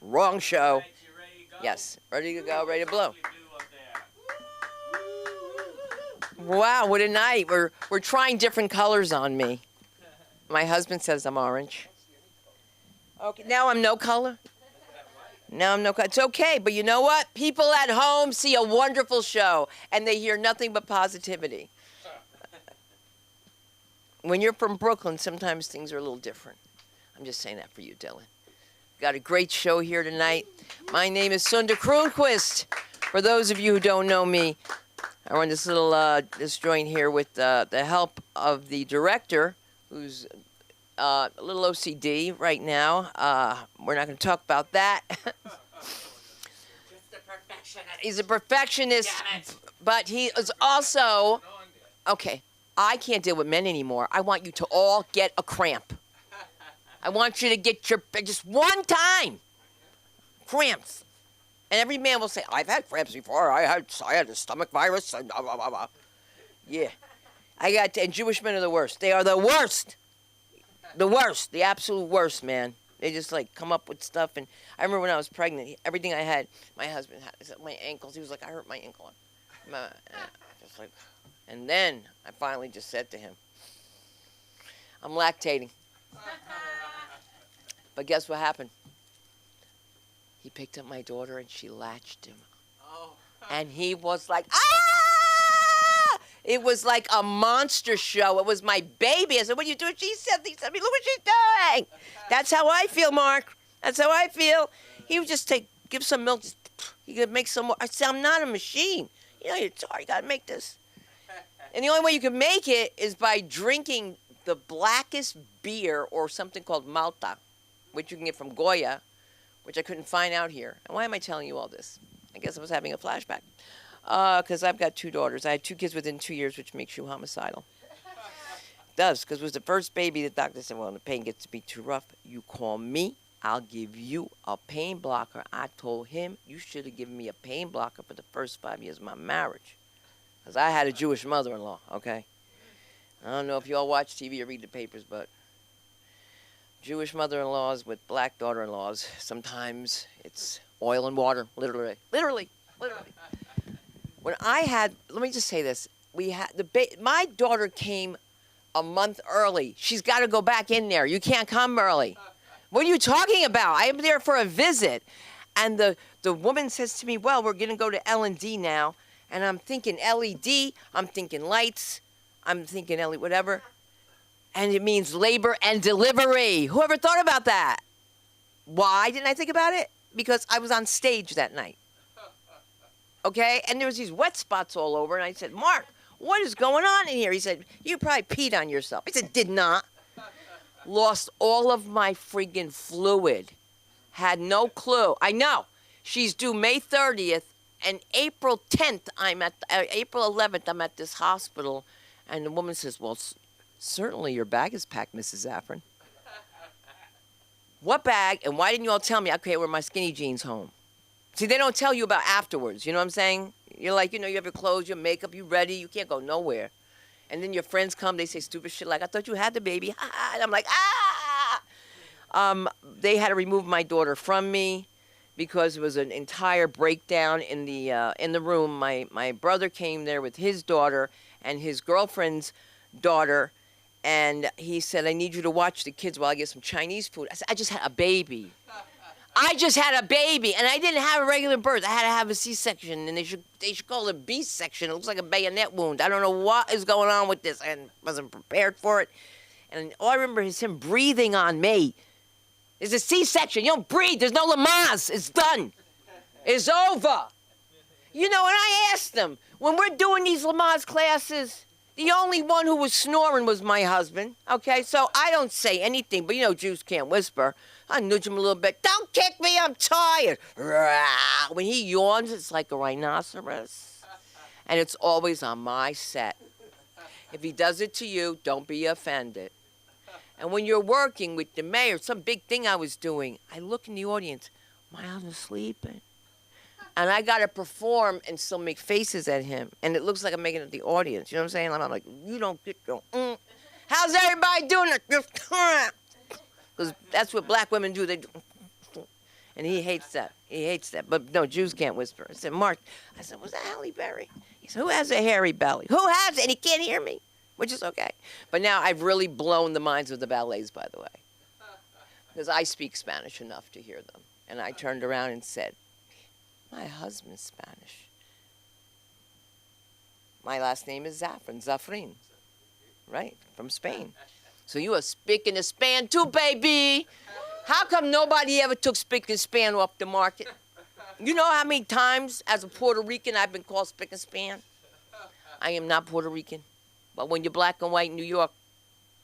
Wrong show. Right, you ready to go? Yes, ready to go, ready to blow. What do we do up there? Wow, what a night. We're trying different colors on me. My husband says I'm orange. Okay, now I'm no color. Now I'm no color. It's okay, but you know what? People at home see a wonderful show and they hear nothing but positivity. When you're from Brooklyn, sometimes things are a little different. I'm just saying that for you, Dylan. Got a great show here tonight. My name is Sunda Kroonquist. For those of you who don't know me, I run this little this joint here with the help of the director, who's a little OCD right now. We're not going to talk about that. Just a perfectionist. He's a perfectionist, Damn it. but he is also okay. I can't deal with men anymore. I want you to all get a cramp. I want you to get your just one time cramps. And every man will say, I've had cramps before. I had a stomach virus. And blah, blah, blah, blah. Yeah. And Jewish men are the worst. They are the worst. The worst. The absolute worst, man. They just like come up with stuff. And I remember when I was pregnant, everything I had, my husband had. My ankles. He was like, I hurt my ankle. Just like, and then I finally just said to him, I'm lactating. But guess what happened? He picked up my daughter and she latched him. Oh. And he was like, ah! It was like a monster show. It was my baby. I said, what are you doing? She said, look what she's doing. That's how I feel, Mark. That's how I feel. He would just give some milk. He could make some more. I said, I'm not a machine. You know, you're sorry, you got to make this. And the only way you can make it is by drinking the blackest beer or something called Malta, which you can get from Goya, which I couldn't find out here. And why am I telling you all this? I guess I was having a flashback. Because I've got two daughters. I had 2 kids within 2 years, which makes you homicidal. It does, because it was the first baby. The doctor said, well, when the pain gets to be too rough, you call me. I'll give you a pain blocker. I told him, you should have given me a pain blocker for the first 5 years of my marriage. Because I had a Jewish mother-in-law, okay? I don't know if you all watch TV or read the papers, but Jewish mother-in-laws with black daughter-in-laws, sometimes it's oil and water, literally. When I had, let me just say this. My daughter came a month early. She's got to go back in there. You can't come early. What are you talking about? I am there for a visit. And the woman says to me, well, we're going to go to L&D now. And I'm thinking LED, I'm thinking lights, I'm thinking LED, whatever. And it means labor and delivery. Whoever thought about that? Why didn't I think about it? Because I was on stage that night. Okay? And there was these wet spots all over. And I said, Mark, what is going on in here? He said, you probably peed on yourself. I said, did not. Lost all of my friggin' fluid. Had no clue. I know. She's due May 30th. And April 10th, April 11th, I'm at this hospital. And the woman says, well, certainly your bag is packed, Mrs. Zaffron. What bag? And why didn't you all tell me? Okay, I wear my skinny jeans home. See, they don't tell you about afterwards. You know what I'm saying? You're like, you have your clothes, your makeup, you ready. You can't go nowhere. And then your friends come. They say stupid shit like, I thought you had the baby. And I'm like, ah! They had to remove my daughter from me because it was an entire breakdown in the room. My brother came there with his daughter and his girlfriend's daughter. And he said, I need you to watch the kids while I get some Chinese food. I said, I just had a baby. And I didn't have a regular birth. I had to have a C-section, and they should call it a B-section. It looks like a bayonet wound. I don't know what is going on with this. I wasn't prepared for it. And all I remember is him breathing on me. It's a C-section. You don't breathe. There's no Lamaze. It's done. It's over. And I asked them, when we're doing these Lamaze classes, the only one who was snoring was my husband, okay? So I don't say anything, but Jews can't whisper. I nudge him a little bit. Don't kick me, I'm tired. When he yawns, it's like a rhinoceros. And it's always on my set. If he does it to you, don't be offended. And when you're working with the mayor, some big thing I was doing, I look in the audience, my husband's sleeping. And I got to perform and still make faces at him. And it looks like I'm making it at the audience. You know what I'm saying? I'm like, you don't get your, How's everybody doing it? Because that's what black women do. They do. And he hates that. He hates that. But no, Jews can't whisper. I said, Mark, I said, was that Halle Berry? He said, who has a hairy belly? Who has it? And he can't hear me, which is okay. But now I've really blown the minds of the ballets, by the way, because I speak Spanish enough to hear them. And I turned around and said, my husband's Spanish. My last name is Zafrin, right, from Spain. So you are speaking the Span too, baby. How come nobody ever took Spick and Span off the market? You know how many times as a Puerto Rican I've been called Spick and Span? I am not Puerto Rican. But when you're black and white in New York,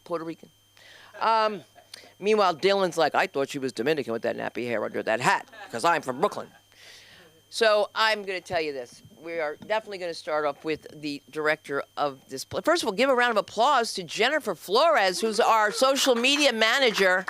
Puerto Rican. Meanwhile, Dylan's like, I thought she was Dominican with that nappy hair under that hat, because I'm from Brooklyn. So I'm going to tell you this. We are definitely going to start off with the director of this play. First of all, give a round of applause to Jennifer Flores, who's our social media manager.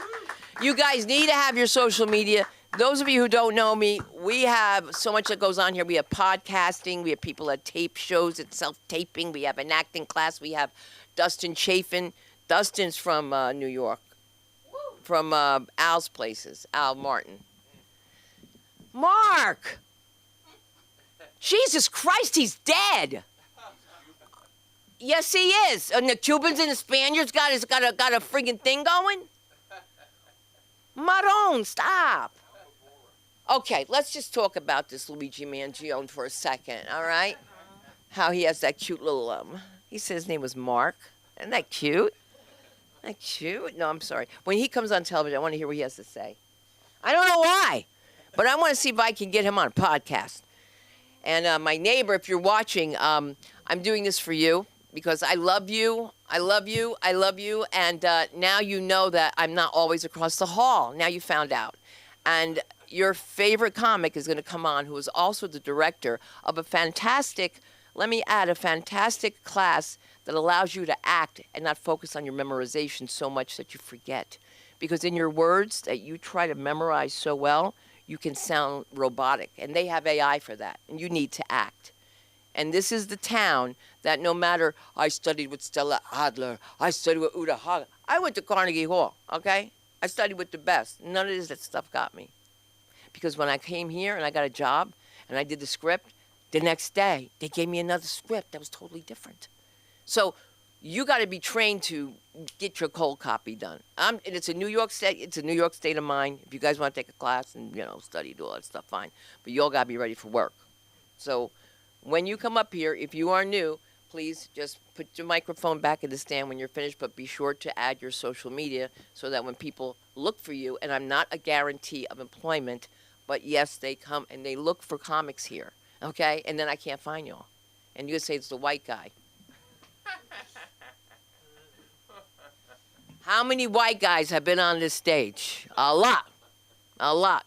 You guys need to have your social media. Those of you who don't know me, we have so much that goes on here. We have podcasting. We have people that tape shows at self-taping. We have an acting class. We have Dustin Chafin. Dustin's from New York, from Al's places, Al Martin. Mark! Jesus Christ, he's dead. Yes, he is. And the Cubans and the Spaniards got a friggin' thing going? Maron, stop. Okay, let's just talk about this Luigi Mangione for a second, all right? How he has that cute little, he said his name was Mark. Isn't that cute? Isn't that cute? No, I'm sorry. When he comes on television, I want to hear what he has to say. I don't know why, but I want to see if I can get him on a podcast. And my neighbor, if you're watching, I'm doing this for you because I love you. I love you. I love you. And now you know that I'm not always across the hall. Now you found out. And your favorite comic is going to come on, who is also the director of a fantastic, let me add, a fantastic class that allows you to act and not focus on your memorization so much that you forget. Because in your words that you try to memorize so well, you can sound robotic. And they have AI for that. And you need to act. And this is the town that no matter, I studied with Stella Adler, I studied with Uta Hagen. I went to Carnegie Hall, okay? I studied with the best. None of that stuff got me. Because when I came here and I got a job and I did the script, the next day they gave me another script that was totally different. So you got to be trained to get your cold copy done. And it's a New York state. It's a New York state of mind. If you guys want to take a class and study, do all that stuff, fine. But you all got to be ready for work. So when you come up here, if you are new, please just put your microphone back in the stand when you're finished. But be sure to add your social media so that when people look for you, and I'm not a guarantee of employment, but yes, they come and they look for comics here, okay? And then I can't find y'all, and you say it's the white guy. How many white guys have been on this stage? A lot. A lot.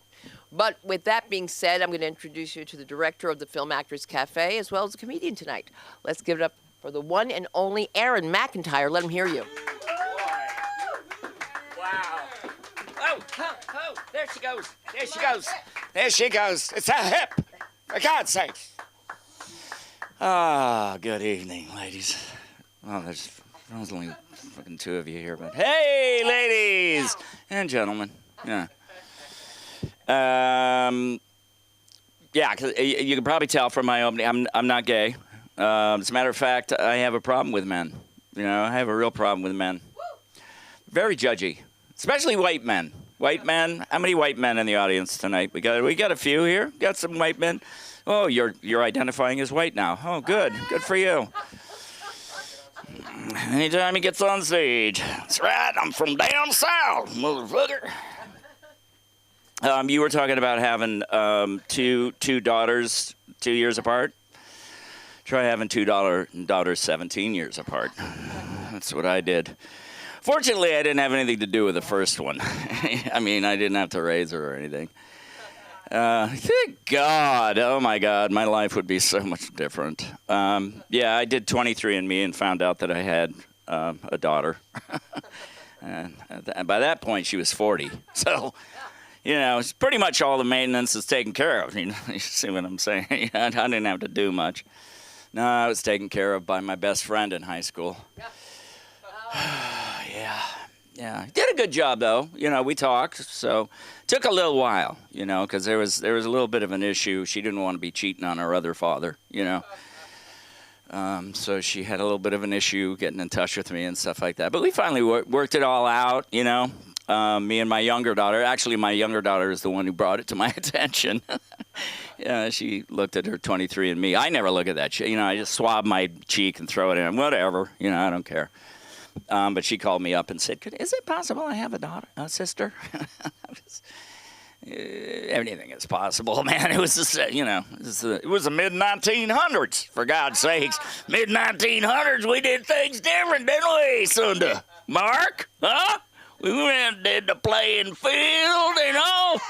But with that being said, I'm going to introduce you to the director of the Film Actors Cafe as well as a comedian tonight. Let's give it up for the one and only Aaron McIntyre. Let him hear you. Wow. Oh, there she goes. There she goes. There she goes. It's a hip. For God's sake. Ah, good evening, ladies. Oh, there's only fucking two of you here, but hey, ladies and gentlemen. Yeah. Yeah, 'cause you can probably tell from my opening, I'm not gay. As a matter of fact, I have a problem with men. I have a real problem with men. Very judgy, especially white men. White men. How many white men in the audience tonight? We got a few here. Got some white men. Oh, you're identifying as white now. Oh, good. Good for you. Anytime he gets on stage, that's right. I'm from down south, motherfucker. You were talking about having two daughters 2 years apart. Try having two daughters 17 years apart. That's what I did. Fortunately, I didn't have anything to do with the first one. I mean, I didn't have to raise her or anything. Thank God. Oh, my God. My life would be so much different. Yeah, I did 23andMe and found out that I had a daughter. And by that point, she was 40. So, it's pretty much all the maintenance is taken care of. You see what I'm saying? I didn't have to do much. No, I was taken care of by my best friend in high school. Yeah. Yeah, did a good job though. You know, we talked, so took a little while. You know, because there was a little bit of an issue. She didn't want to be cheating on her other father. You know, so she had a little bit of an issue getting in touch with me and stuff like that. But we finally worked it all out. You know, me and my younger daughter. Actually, my younger daughter is the one who brought it to my attention. Yeah, she looked at her 23andMe. I never look at that shit. You know, I just swab my cheek and throw it in. Whatever. You know, I don't care. But she called me up and said, "Is it possible I have a sister?" Anything is possible, man. It was just, you know, it was the mid-1900s, for God's sakes. Mid-1900s, we did things different, didn't we, Sunda? Mark? Huh? We went and did the playing field, you know?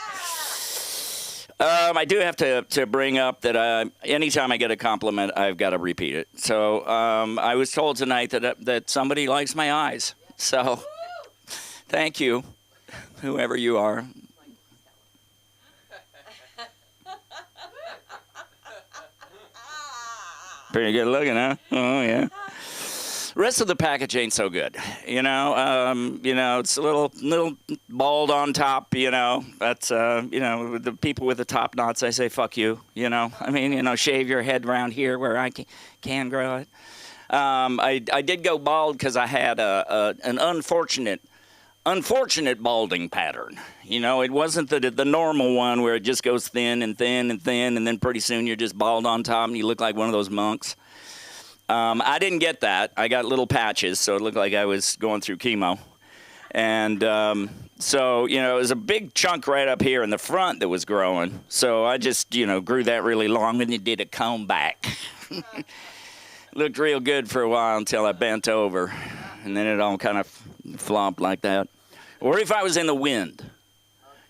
I do have to bring up that anytime I get a compliment, I've got to repeat it. So I was told tonight that somebody likes my eyes. So thank you, whoever you are. Pretty good looking, huh? Oh, yeah. Rest of the package ain't so good, you know. It's a little bald on top, you know. But the people with the top knots, I say, fuck you, you know. I mean, you know, shave your head around here where I can grow it. I did go bald because I had an unfortunate balding pattern. You know, it wasn't the normal one where it just goes thin and thin and thin, and then pretty soon you're just bald on top and you look like one of those monks. I didn't get that. I got little patches, so it looked like I was going through chemo. And so, you know, it was a big chunk right up here in the front that was growing. So I just, you know, grew that really long and then did a comb back. Looked real good for a while until I bent over. And then it all kind of flopped like that. Or if I was in the wind.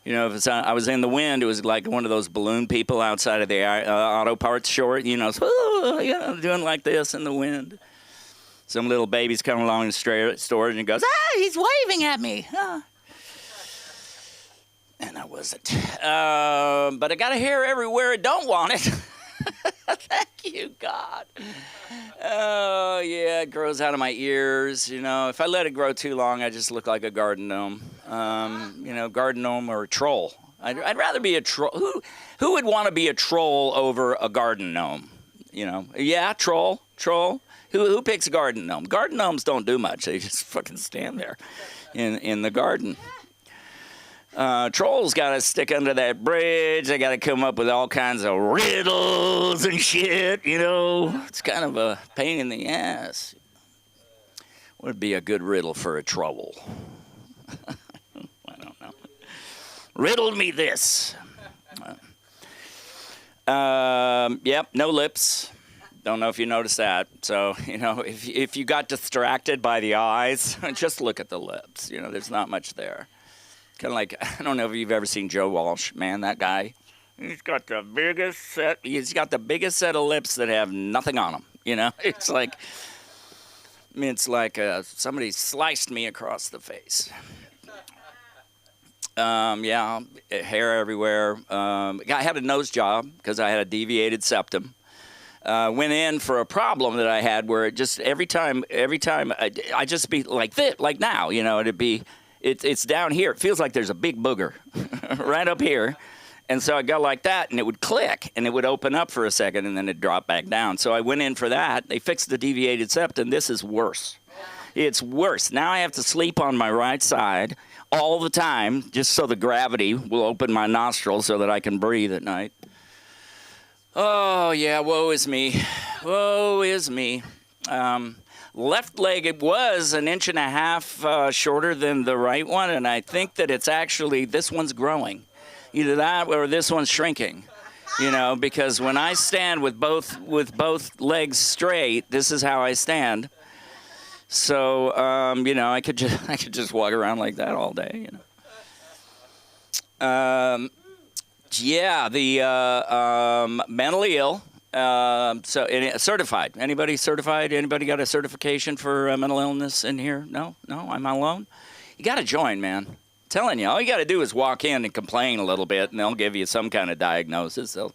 You know, if I was in the wind, it was like one of those balloon people outside of the auto parts store, you know, doing like this in the wind. Some little baby's coming along the store and he goes, he's waving at me. Ah. And I wasn't. But I got a hair everywhere I don't want it. Thank you, God. Oh, yeah, it grows out of my ears. You know, if I let it grow too long, I just look like a garden gnome. You know, garden gnome or a troll. I'd rather be a troll. Who would want to be a troll over a garden gnome? You know, yeah, troll. Who picks a garden gnome? Garden gnomes don't do much. They just fucking stand there in the garden. Trolls got to stick under that bridge. They got to come up with all kinds of riddles and shit, you know. It's kind of a pain in the ass. What would be a good riddle for a troll? I don't know. Riddle me this. Yep, no lips. Don't know if you noticed that. So, you know, if you got distracted by the eyes, just look at the lips. You know, there's not much there. Kind of like, I don't know if you've ever seen Joe Walsh. Man, that guy, he's got the biggest set of lips that have nothing on them. You know, it's like somebody sliced me across the face. Yeah, hair everywhere. I had a nose job because I had a deviated septum. Went in for a problem that I had where it just every time I just be like this, like now, you know, it's down here. It feels like there's a big booger right up here. And so I go like that, and it would click, and it would open up for a second, and then it'd drop back down. So I went in for that. They fixed the deviated septum. This is worse. It's worse. Now I have to sleep on my right side all the time just so the gravity will open my nostrils so that I can breathe at night. Oh, yeah, woe is me. Woe is me. Left leg, it was 1.5 inches shorter than the right one, and I think that it's actually, this one's growing. Either that or this one's shrinking, you know, because when I stand with both legs straight, this is how I stand. So, you know, I could just walk around like that all day, you know. Yeah, the mentally ill. Certified. Anybody certified? Anybody got a certification for mental illness in here? No, I'm alone. You got to join, man. I'm telling you, all you got to do is walk in and complain a little bit, and they'll give you some kind of diagnosis. You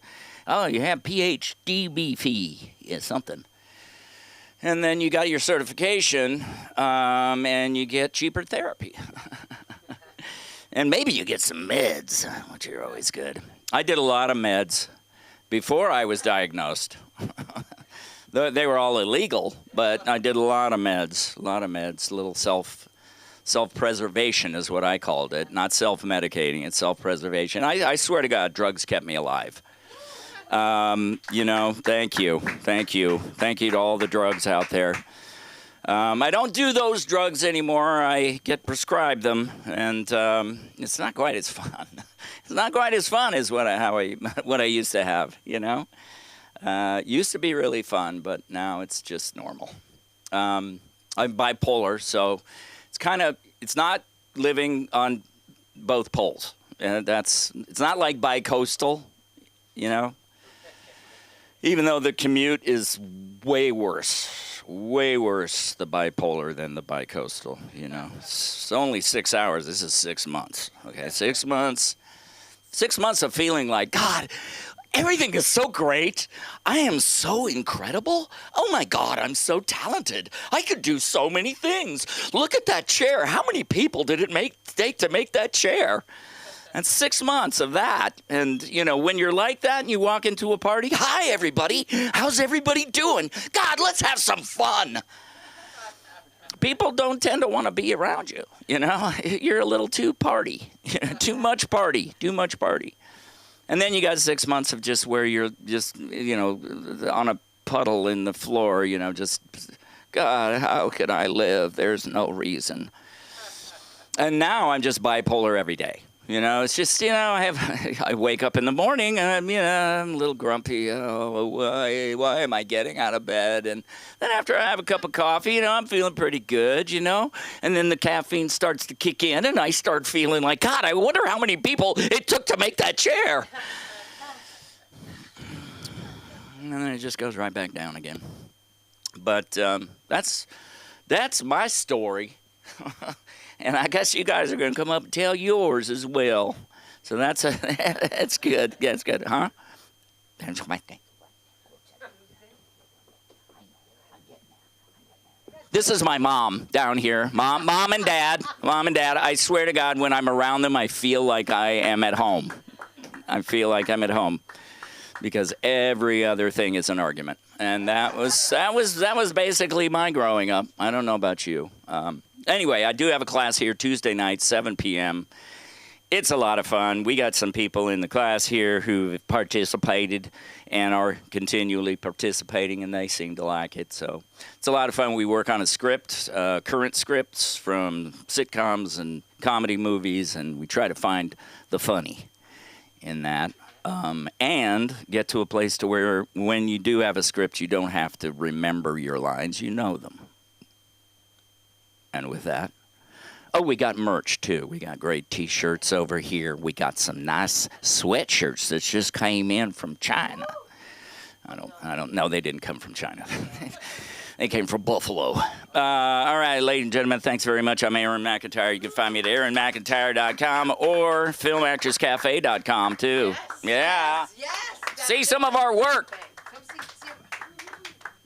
have PhD, yeah, something. And then you got your certification, and you get cheaper therapy. And maybe you get some meds, which are always good. I did a lot of meds before I was diagnosed. They were all illegal, but I did a lot of meds, a little self-preservation is what I called it, not self-medicating, it's self-preservation. I swear to God, drugs kept me alive. Thank you. Thank you to all the drugs out there. I don't do those drugs anymore. I get prescribed them, and it's not quite as fun. It's not quite as fun as what I used to have, used to be really fun, but now it's just normal. I'm bipolar, so it's not living on both poles. It's not like bicoastal, even though the commute is way worse, the bipolar than the bicoastal, It's only 6 hours. This is 6 months, okay? 6 months. 6 months of feeling like, God, everything is so great. I am so incredible. Oh, my God, I'm so talented. I could do so many things. Look at that chair. How many people did it take to make that chair? And 6 months of that. And, when you're like that and you walk into a party, hi, everybody. How's everybody doing? God, let's have some fun. People don't tend to want to be around you, You're a little too party. Too much party. And then you got 6 months of just where you're just, on a puddle in the floor, just, God, how can I live? There's no reason. And now I'm just bipolar every day. It's just, I wake up in the morning and I'm a little grumpy. Oh, why am I getting out of bed? And then after I have a cup of coffee, I'm feeling pretty good, And then the caffeine starts to kick in and I start feeling like, God, I wonder how many people it took to make that chair. And then it just goes right back down again. But that's my story. And I guess you guys are going to come up and tell yours as well. So that's good. That's good, huh? That's my thing. This is my mom down here. Mom and dad. I swear to God, when I'm around them, I feel like I am at home. Because every other thing is an argument. And that was basically my growing up. I don't know about you. Anyway, I do have a class here Tuesday night, 7 p.m. It's a lot of fun. We got some people in the class here who have participated and are continually participating, and they seem to like it. So it's a lot of fun. We work on a script, current scripts from sitcoms and comedy movies, and we try to find the funny in that. And get to a place to where when you do have a script, you don't have to remember your lines. You know them. And with that, we got merch too. We got great T-shirts over here. We got some nice sweatshirts that just came in from China. I don't know. They didn't come from China. They came from Buffalo. All right, ladies and gentlemen, thanks very much. I'm Aaron McIntyre. You can find me at aaronmcintyre.com or filmactorscafe.com too. Yes. See some of our work.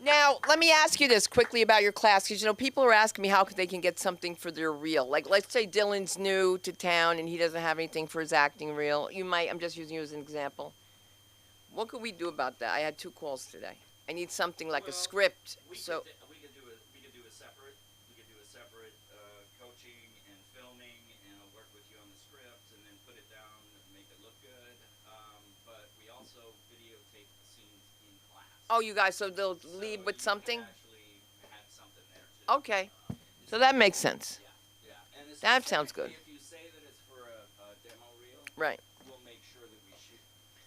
Now, let me ask you this quickly about your class, because, people are asking me how they can get something for their reel. Like, let's say Dylan's new to town and he doesn't have anything for his acting reel. I'm just using you as an example. What could we do about that? I had 2 calls today. I need something like a script. We could do a separate coaching and filming, and I'll work with you on the script, and then put it down and make it look good. But we also videotape the scenes in class. Oh, you guys, so they'll leave with something? Actually have something there too. Okay. So that makes sense. Yeah. And That sounds good. If you say that it's for a demo reel, Right. we'll make sure that we shoot.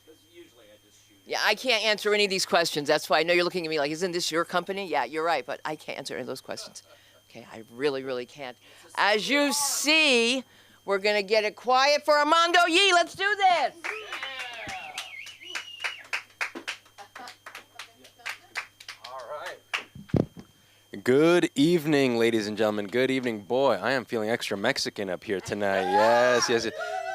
Because usually I just shoot. Yeah, I can't answer any of these questions. That's why I know you're looking at me like, isn't this your company? Yeah, you're right, but I can't answer any of those questions. Okay, I really, really can't. As you see, we're going to get it quiet for Armando Yee. Let's do this. Good evening, ladies and gentlemen. Good evening. Boy, I am feeling extra Mexican up here tonight. Yes.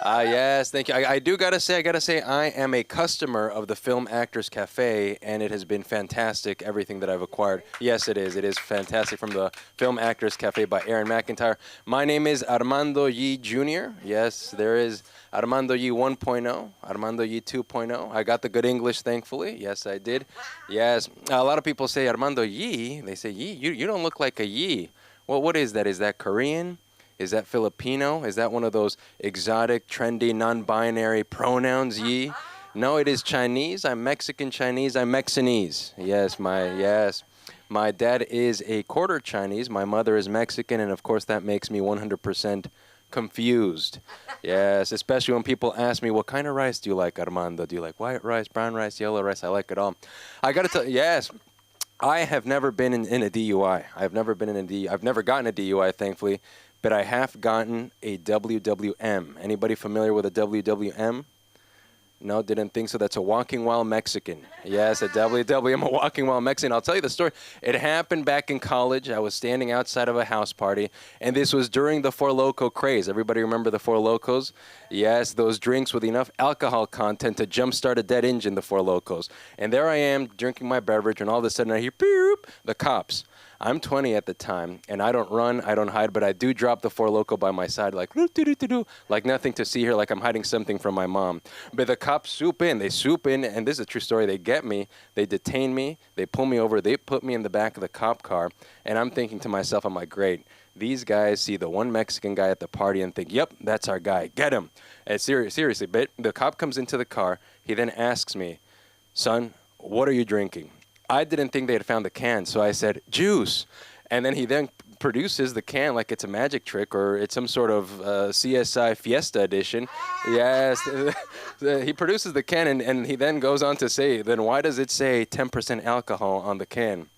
Yes, thank you. I gotta say, I am a customer of the Film Actors Cafe, and it has been fantastic. Everything that I've acquired. Yes, it is. It is fantastic from the Film Actors Cafe by Aaron McIntyre. My name is Armando Yee Jr. Yes, there is Armando Yee 1.0, Armando Yee 2.0. I got the good English, thankfully. Yes, I did. Yes, a lot of people say Armando Yee. They say Yee. You don't look like a Yee. Well, what is that? Is that Korean? Is that Filipino? Is that one of those exotic, trendy, non-binary pronouns, Yee? No, it is Chinese. I'm Mexican Chinese. I'm Mexinese. Yes, my dad is a quarter Chinese. My mother is Mexican, and of course that makes me 100% confused. Yes, especially when people ask me, what kind of rice do you like, Armando? Do you like white rice, brown rice, yellow rice? I like it all. I got to tell you, yes. I have never been in a DUI. I've never gotten a DUI, thankfully. But I have gotten a WWM. Anybody familiar with a WWM? No, didn't think so. That's a walking while Mexican. Yes, a WWM, a walking while Mexican. I'll tell you the story. It happened back in college. I was standing outside of a house party, and this was during the Four Loko craze. Everybody remember the Four Lokos? Yes, those drinks with enough alcohol content to jumpstart a dead engine, the Four Lokos. And there I am drinking my beverage, and all of a sudden I hear, beep, the cops. I'm 20 at the time, and I don't run, I don't hide, but I do drop the Four Loko by my side, like nothing to see here, like I'm hiding something from my mom. But the cops swoop in, and this is a true story. They get me, they detain me, they pull me over, they put me in the back of the cop car, and I'm thinking to myself, I'm like, great. These guys see the one Mexican guy at the party and think, yep, that's our guy, get him. And seriously, but the cop comes into the car, he then asks me, son, what are you drinking? I didn't think they had found the can, so I said, juice. And then he then produces the can like it's a magic trick or it's some sort of CSI Fiesta edition. Yes. He produces the can, and he then goes on to say, then why does it say 10% alcohol on the can?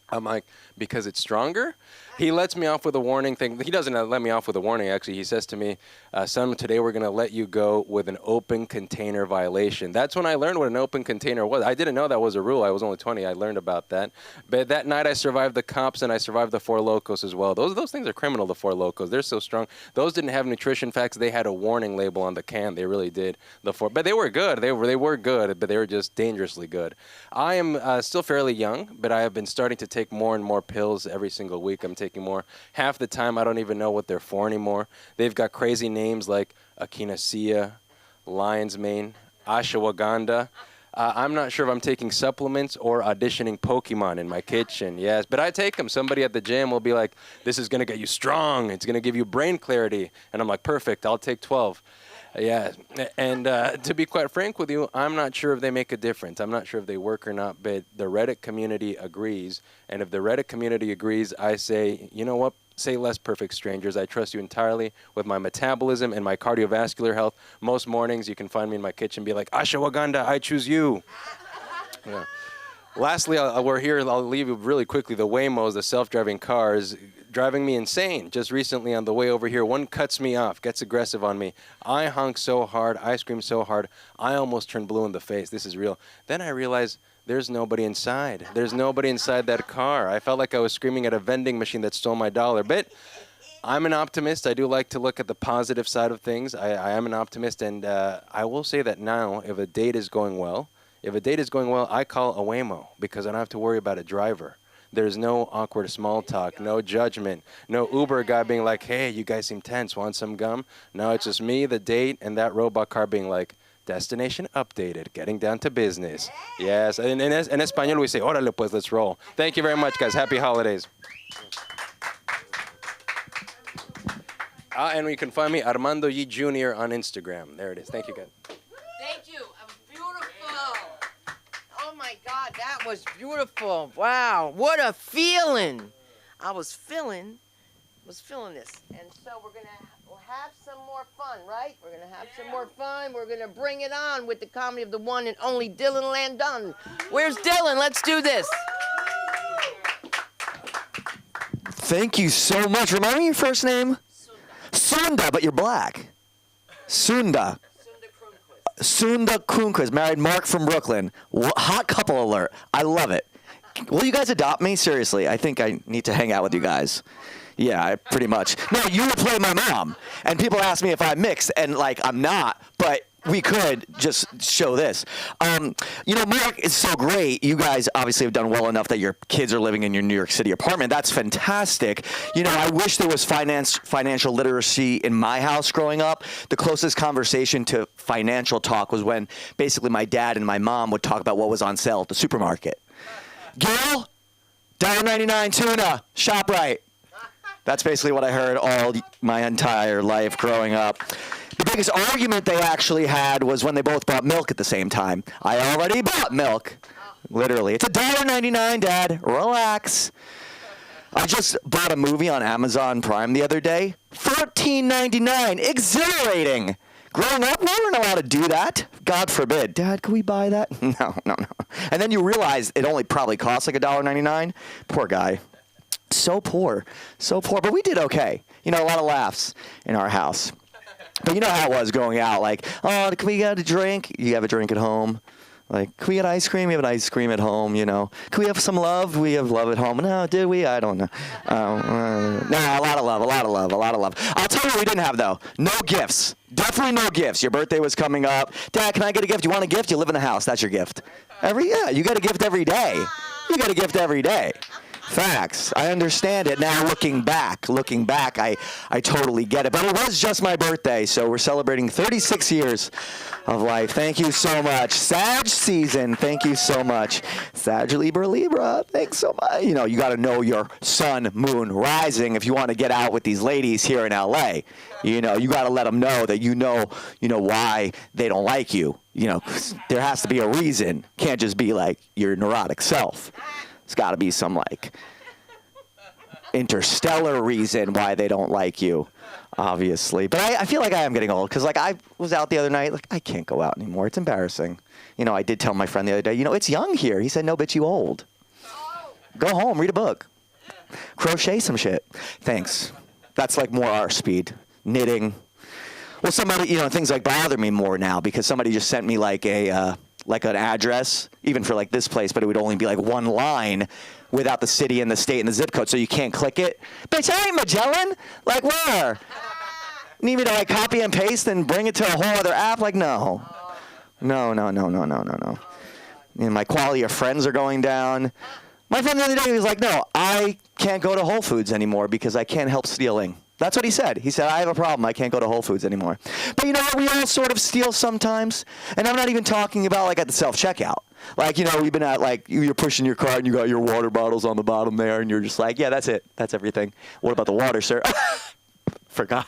I'm like, because it's stronger? He lets me off with a warning thing. He doesn't let me off with a warning, actually. He says to me, son, today we're going to let you go with an open container violation. That's when I learned what an open container was. I didn't know that was a rule. I was only 20. I learned about that. But that night I survived the cops and I survived the Four Lokos as well. Those things are criminal, the Four Lokos. They're so strong. Those didn't have nutrition facts. They had a warning label on the can. They really did. But they were good. They were good, but they were just dangerously good. I am still fairly young, but I have been starting to take more and more pills every single week. I'm taking more. Half the time, I don't even know what they're for anymore. They've got crazy names like echinacea, lion's mane, ashwagandha. I'm not sure if I'm taking supplements or auditioning Pokemon in my kitchen. Yes, but I take them. Somebody at the gym will be like, this is going to get you strong. It's going to give you brain clarity. And I'm like, perfect. I'll take 12. Yeah, and to be quite frank with you, I'm not sure if they make a difference. I'm not sure if they work or not, but the Reddit community agrees. And if the Reddit community agrees, I say, you know what? Say less, perfect strangers. I trust you entirely with my metabolism and my cardiovascular health. Most mornings, you can find me in my kitchen and be like, ashwagandha, I choose you. Yeah. Lastly, we're here. I'll leave you really quickly. The Waymos, the self-driving cars, driving me insane. Just recently on the way over here, one cuts me off, gets aggressive on me. I honk so hard, I scream so hard, I almost turn blue in the face. This is real. Then I realize there's nobody inside. There's nobody inside that car. I felt like I was screaming at a vending machine that stole my dollar. But I'm an optimist. I do like to look at the positive side of things. I am an optimist, and I will say that now, if a date is going well, I call a Waymo because I don't have to worry about a driver. There's no awkward small talk, no judgment, no Uber guy being like, hey, you guys seem tense, want some gum? No, it's just me, the date, and that robot car being like, destination updated, getting down to business. Yes, and in Espanol we say, órale pues, let's roll. Thank you very much, guys. Happy holidays. And you can find me, Armando Yee Jr. on Instagram. There it is. Thank you, guys. Thank you. Beautiful. Oh my God, that was beautiful. Wow, what a feeling. I was feeling this. And so we'll have some more fun, right? We're gonna have some more fun. We're gonna bring it on with the comedy of the one and only Dylan Landon. Where's Dylan? Let's do this. Thank you so much. Remind me your first name? Sunda, but you're black. Sunda. Sunda Kronquist, married Mark from Brooklyn. Hot couple alert. I love it. Will you guys adopt me? Seriously, I think I need to hang out with you guys. Yeah, pretty much. No, you would play my mom. And people ask me if I'm mixed, and like I'm not, but we could just show this. Mark is so great. You guys obviously have done well enough that your kids are living in your New York City apartment. That's fantastic. I wish there was financial literacy in my house growing up. The closest conversation to financial talk was when basically my dad and my mom would talk about what was on sale at the supermarket. Gil, $1.99 tuna, ShopRite. That's basically what I heard all my entire life growing up. The biggest argument they actually had was when they both bought milk at the same time. I already bought milk. Literally. It's $1.99, Dad. Relax. I just bought a movie on Amazon Prime the other day. $14.99. Exhilarating. Growing up, we weren't allowed to do that. God forbid. Dad, can we buy that? No. And then you realize it only probably costs like $1.99. Poor guy. So poor. But we did okay. A lot of laughs in our house. But you know how it was going out. Like, oh, can we get a drink? You have a drink at home. Like, can we get ice cream? We have an ice cream at home, Can we have some love? We have love at home. No, did we? I don't know. No, a lot of love. I'll tell you what we didn't have, though. No gifts. Definitely no gifts. Your birthday was coming up. Dad, can I get a gift? You want a gift? You live in the house. That's your gift. You get a gift every day. Facts. I understand it now. Looking back, I totally get it. But it was just my birthday, so we're celebrating 36 years of life. Thank you so much. Sag season. Thank you so much. Sag, Libra. Thanks so much. You got to know your sun, moon, rising if you want to get out with these ladies here in LA. You got to let them know that you know why they don't like you. There has to be a reason. Can't just be like your neurotic self. It's got to be some interstellar reason why they don't like you, obviously. But I feel like I am getting old because I was out the other night. I can't go out anymore. It's embarrassing. I did tell my friend the other day, it's young here. He said, no, bitch, you old. Go home, read a book. Crochet some shit. Thanks. That's more our speed. Knitting. Well, somebody, things bother me more now because somebody just sent me an address, even for this place, but it would only be one line without the city and the state and the zip code, so you can't click it. Bitch, I ain't Magellan. Where? Need me to copy and paste and bring it to a whole other app? No. No. My quality of friends are going down. My friend the other day, he was like, no, I can't go to Whole Foods anymore because I can't help stealing. That's what he said. He said, I have a problem. I can't go to Whole Foods anymore. But you know what? We all sort of steal sometimes. And I'm not even talking about at the self-checkout. We've been at you're pushing your cart and you got your water bottles on the bottom there and you're just yeah, that's it. That's everything. What about the water, sir? Forgot.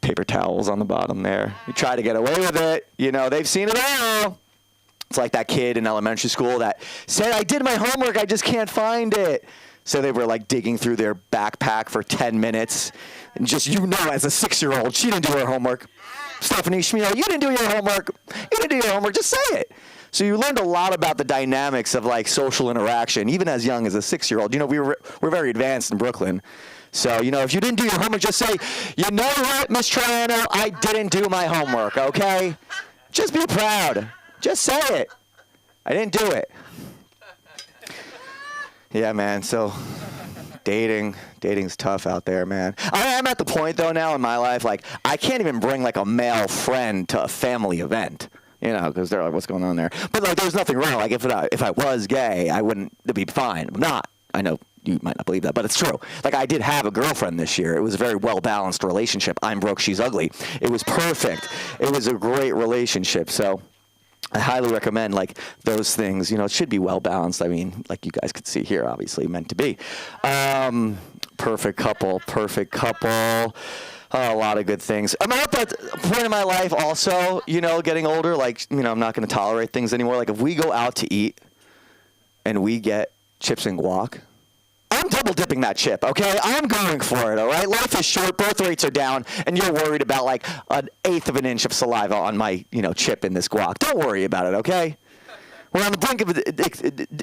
Paper towels on the bottom there. You try to get away with it. They've seen it all. It's like that kid in elementary school that said, I did my homework. I just can't find it. So they were digging through their backpack for 10 minutes. And just, as a 6-year-old, she didn't do her homework. Stephanie Schmiel, you didn't do your homework. Just say it. So you learned a lot about the dynamics of social interaction, even as young as a 6-year-old. We're very advanced in Brooklyn. So, if you didn't do your homework, just say, you know what, Miss Triano, I didn't do my homework, okay? Just be proud. Just say it. I didn't do it. Yeah, man. So dating's tough out there, man. I'm at the point though now in my life, I can't even bring a male friend to a family event, because they're what's going on there? But there's nothing wrong. If I was gay, it'd be fine. I'm not. I know you might not believe that, but it's true. I did have a girlfriend this year. It was a very well-balanced relationship. I'm broke, she's ugly. It was perfect. It was a great relationship. So I highly recommend those things. It should be well balanced. I mean, you guys could see here, obviously meant to be. Perfect couple. A lot of good things. I'm at that point in my life also, getting older. I'm not going to tolerate things anymore. If we go out to eat and we get chips and guac, I'm double dipping that chip, okay? I'm going for it, all right? Life is short, birth rates are down, and you're worried about 1/8 of an inch of saliva on my, chip in this guac. Don't worry about it, okay? We're on the brink of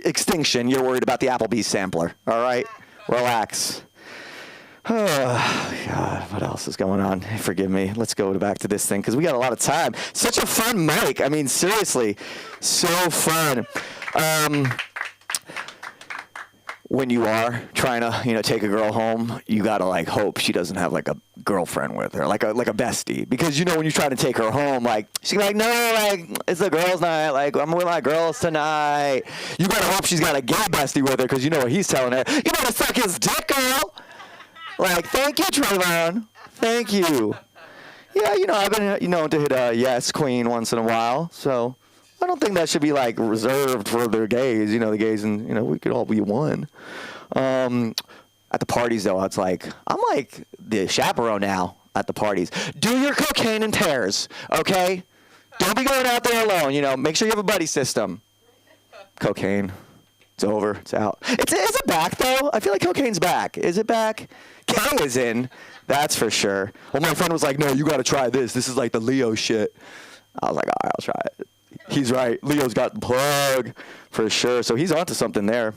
extinction. You're worried about the Applebee's sampler, all right? Relax. Oh, God, what else is going on? Forgive me. Let's go back to this thing because we got a lot of time. Such a fun mic. I mean, seriously, so fun. when you are trying to, take a girl home, you gotta like hope she doesn't have like a girlfriend with her, like a bestie, because when you're trying to take her home, like she's like, no, like it's a girls' night, like I'm with my girls tonight. You gotta hope she's got a gay bestie with her, because you know what he's telling her. You better suck his dick, girl. Like, thank you, Trayvon. Thank you. Yeah, I've been known to hit a yes queen once in a while, so I don't think that should be like reserved for the gays. The gays, and we could all be one. At the parties, though, it's like I'm like the chaperone now at the parties. Do your cocaine in pairs, okay? Don't be going out there alone. Make sure you have a buddy system. Cocaine, it's over, it's out. Is it back though? I feel like cocaine's back. Is it back? K is in, that's for sure. Well, my friend was like, no, you got to try this. This is like the Leo shit. I was like, all right, I'll try it. He's right. Leo's got the plug for sure. So he's onto something there.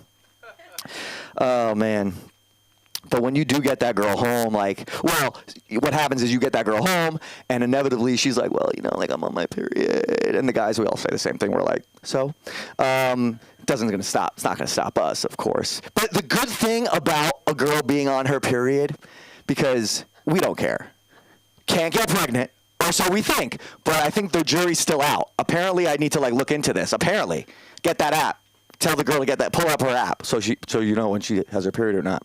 Oh, man. But when you do get that girl home, what happens is you get that girl home, and inevitably she's like, well, like I'm on my period. And the guys, we all say the same thing. We're like, so? Doesn't gonna stop. It's not gonna stop us, of course. But the good thing about a girl being on her period, because we don't care. Can't get pregnant, or so we think. But I think the jury's still out. Apparently, I need to look into this. Apparently, get that app. Tell the girl to get that. Pull up her app so you know when she has her period or not.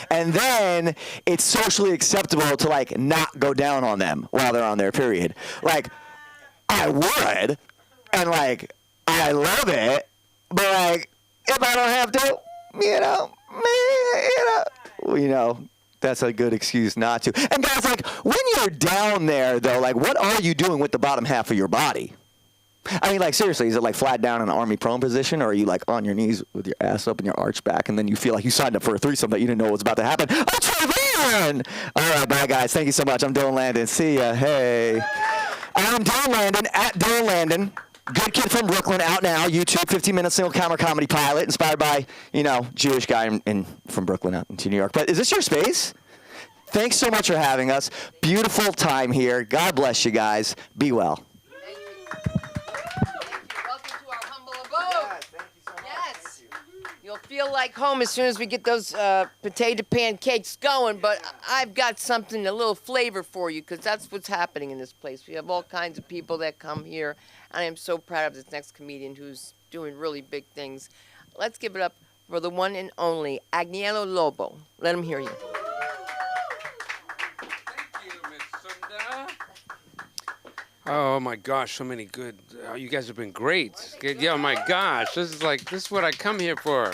And then it's socially acceptable to not go down on them while they're on their period. I would, and I love it, but if I don't have to, that's a good excuse not to. And guys, when you're down there though, what are you doing with the bottom half of your body? I mean, seriously, is it flat down in an army prone position, or are you on your knees with your ass up and your arch back, and then you feel like you signed up for a threesome that you didn't know was about to happen? Oh, Trayvon! All right, bye, guys. Thank you so much. I'm Dylan Landon. See ya. Hey. I'm Dylan Landon, at Dylan Landon. Good kid from Brooklyn, out now. YouTube, 15-minute single-camera comedy pilot, inspired by, Jewish guy from Brooklyn out into New York. But is this your space? Thanks so much for having us. Beautiful time here. God bless you guys. Be well. You'll feel like home as soon as we get those potato pancakes going, but I've got something, a little flavor for you, because that's what's happening in this place. We have all kinds of people that come here, and I am so proud of this next comedian who's doing really big things. Let's give it up for the one and only Agniello Lobo. Let him hear you. Thank you, Miss Sunda. Oh my gosh, so many good. You guys have been great. Yeah, oh my gosh, this is what I come here for.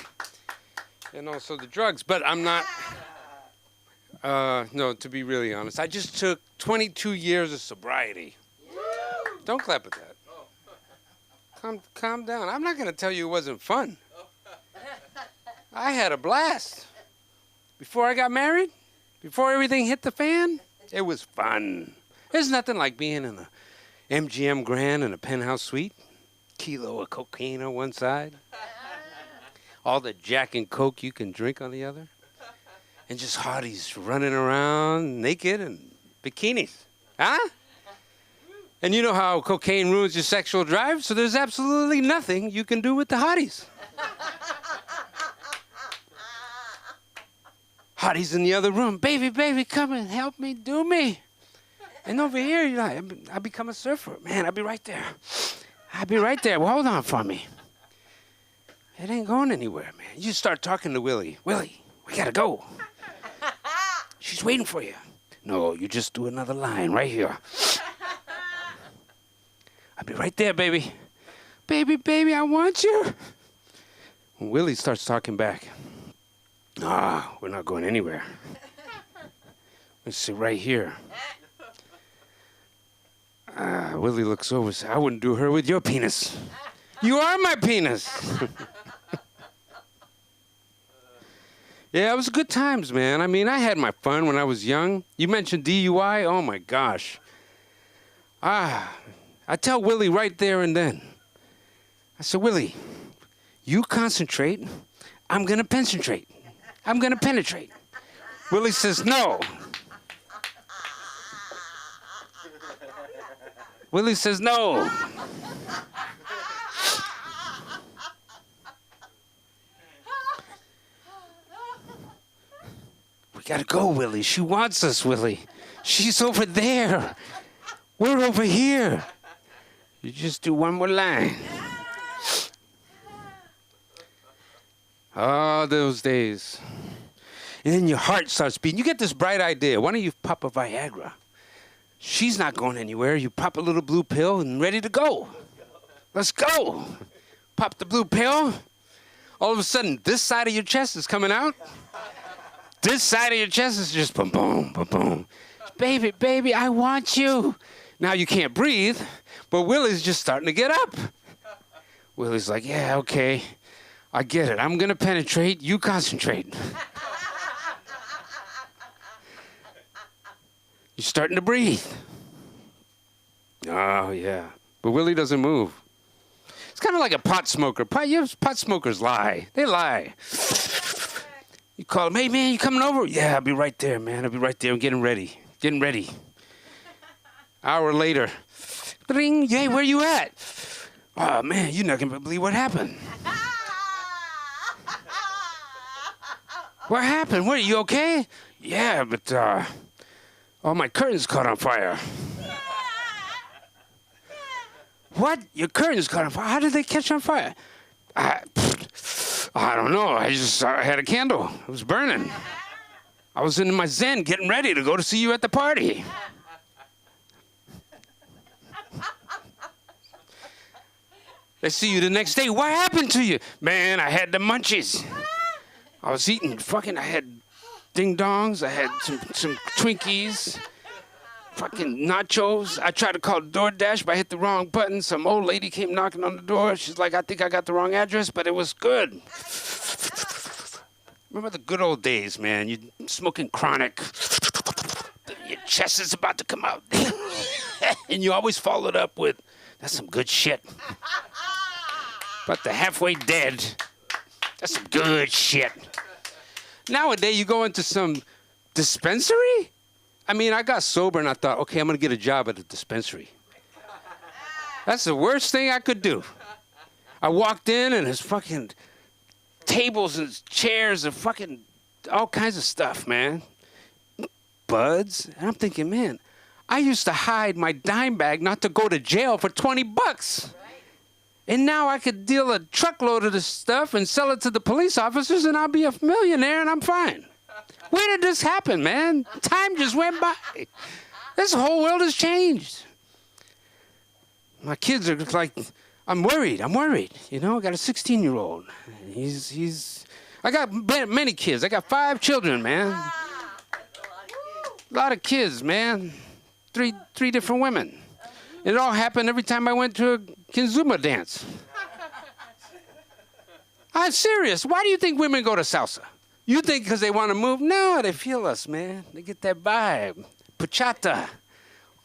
And also the drugs, but I'm not. No, to be really honest, I just took 22 years of sobriety. Don't clap at that. Calm down. I'm not gonna tell you it wasn't fun. I had a blast. Before I got married, before everything hit the fan, it was fun. There's nothing like being in a MGM Grand in a penthouse suite, kilo of cocaine on one side, all the Jack and Coke you can drink on the other, and just hotties running around naked in bikinis. Huh? And you know how cocaine ruins your sexual drive, so there's absolutely nothing you can do with the hotties. Hotties in the other room, baby, come and help me, do me. And over here, I become a surfer. Man, I'll be right there. Well, hold on for me. It ain't going anywhere, man. You start talking to Willie. Willie, we gotta go. She's waiting for you. No, you just do another line right here. I'll be right there, baby. Baby, I want you. When Willie starts talking back. We're not going anywhere. Let's sit right here. Willie looks over and says, I wouldn't do her with your penis. You are my penis. Yeah, it was good times, man. I mean, I had my fun when I was young. You mentioned DUI. Oh, my gosh. I tell Willie right there and then. I said, Willie, you concentrate. I'm going to penetrate. Willie says, no. Willie says, no. Gotta go, Willie. She wants us, Willie. She's over there. We're over here. You just do one more line. Oh, those days. And then your heart starts beating. You get this bright idea. Why don't you pop a Viagra? She's not going anywhere. You pop a little blue pill and ready to go. Let's go. Pop the blue pill. All of a sudden, this side of your chest is coming out. This side of your chest is just boom, boom, boom, boom. Baby, baby, I want you. Now you can't breathe, but Willie's just starting to get up. Willie's like, yeah, okay. I get it. I'm going to penetrate. You concentrate. You're starting to breathe. Oh, yeah. But Willie doesn't move. It's kind of like a pot smoker. Pot smokers lie. They lie. You call him, hey, man, you coming over? Yeah, I'll be right there, man. I'll be right there. I'm getting ready. Getting ready. Hour later. Bling. Hey, where you at? Oh, man, you're not going to believe what happened. What happened? What, are you okay? Yeah, but, all my curtains caught on fire. What? Your curtains caught on fire? How did they catch on fire? I don't know. I had a candle. It was burning. I was in my zen getting ready to go to see you at the party. They see you the next day. What happened to you? Man, I had the munchies. I was eating I had ding-dongs. I had some Twinkies. Fucking nachos. I tried to call DoorDash, but I hit the wrong button. Some old lady came knocking on the door. She's like, I think I got the wrong address, but it was good. Remember the good old days, man. You smoking chronic. Your chest is about to come out. And you always followed up with, that's some good shit. But the halfway dead, that's some good shit. Nowadays, you go into some dispensary? I mean, I got sober and I thought, okay, I'm going to get a job at a dispensary. That's the worst thing I could do. I walked in and there's fucking tables and chairs and fucking all kinds of stuff, man. Buds. And I'm thinking, man, I used to hide my dime bag not to go to jail for $20. And now I could deal a truckload of this stuff and sell it to the police officers and I'll be a millionaire and I'm fine. Where did this happen, man? Time just went by. This whole world has changed. My kids are like, I'm worried. You know, I got a 16-year-old. I got many kids. I got 5 children, man. A lot of kids, man. Three different women. It all happened every time I went to a Kizomba dance. I'm serious. Why do you think women go to salsa? You think because they want to move? No, they feel us, man. They get that vibe. Bachata.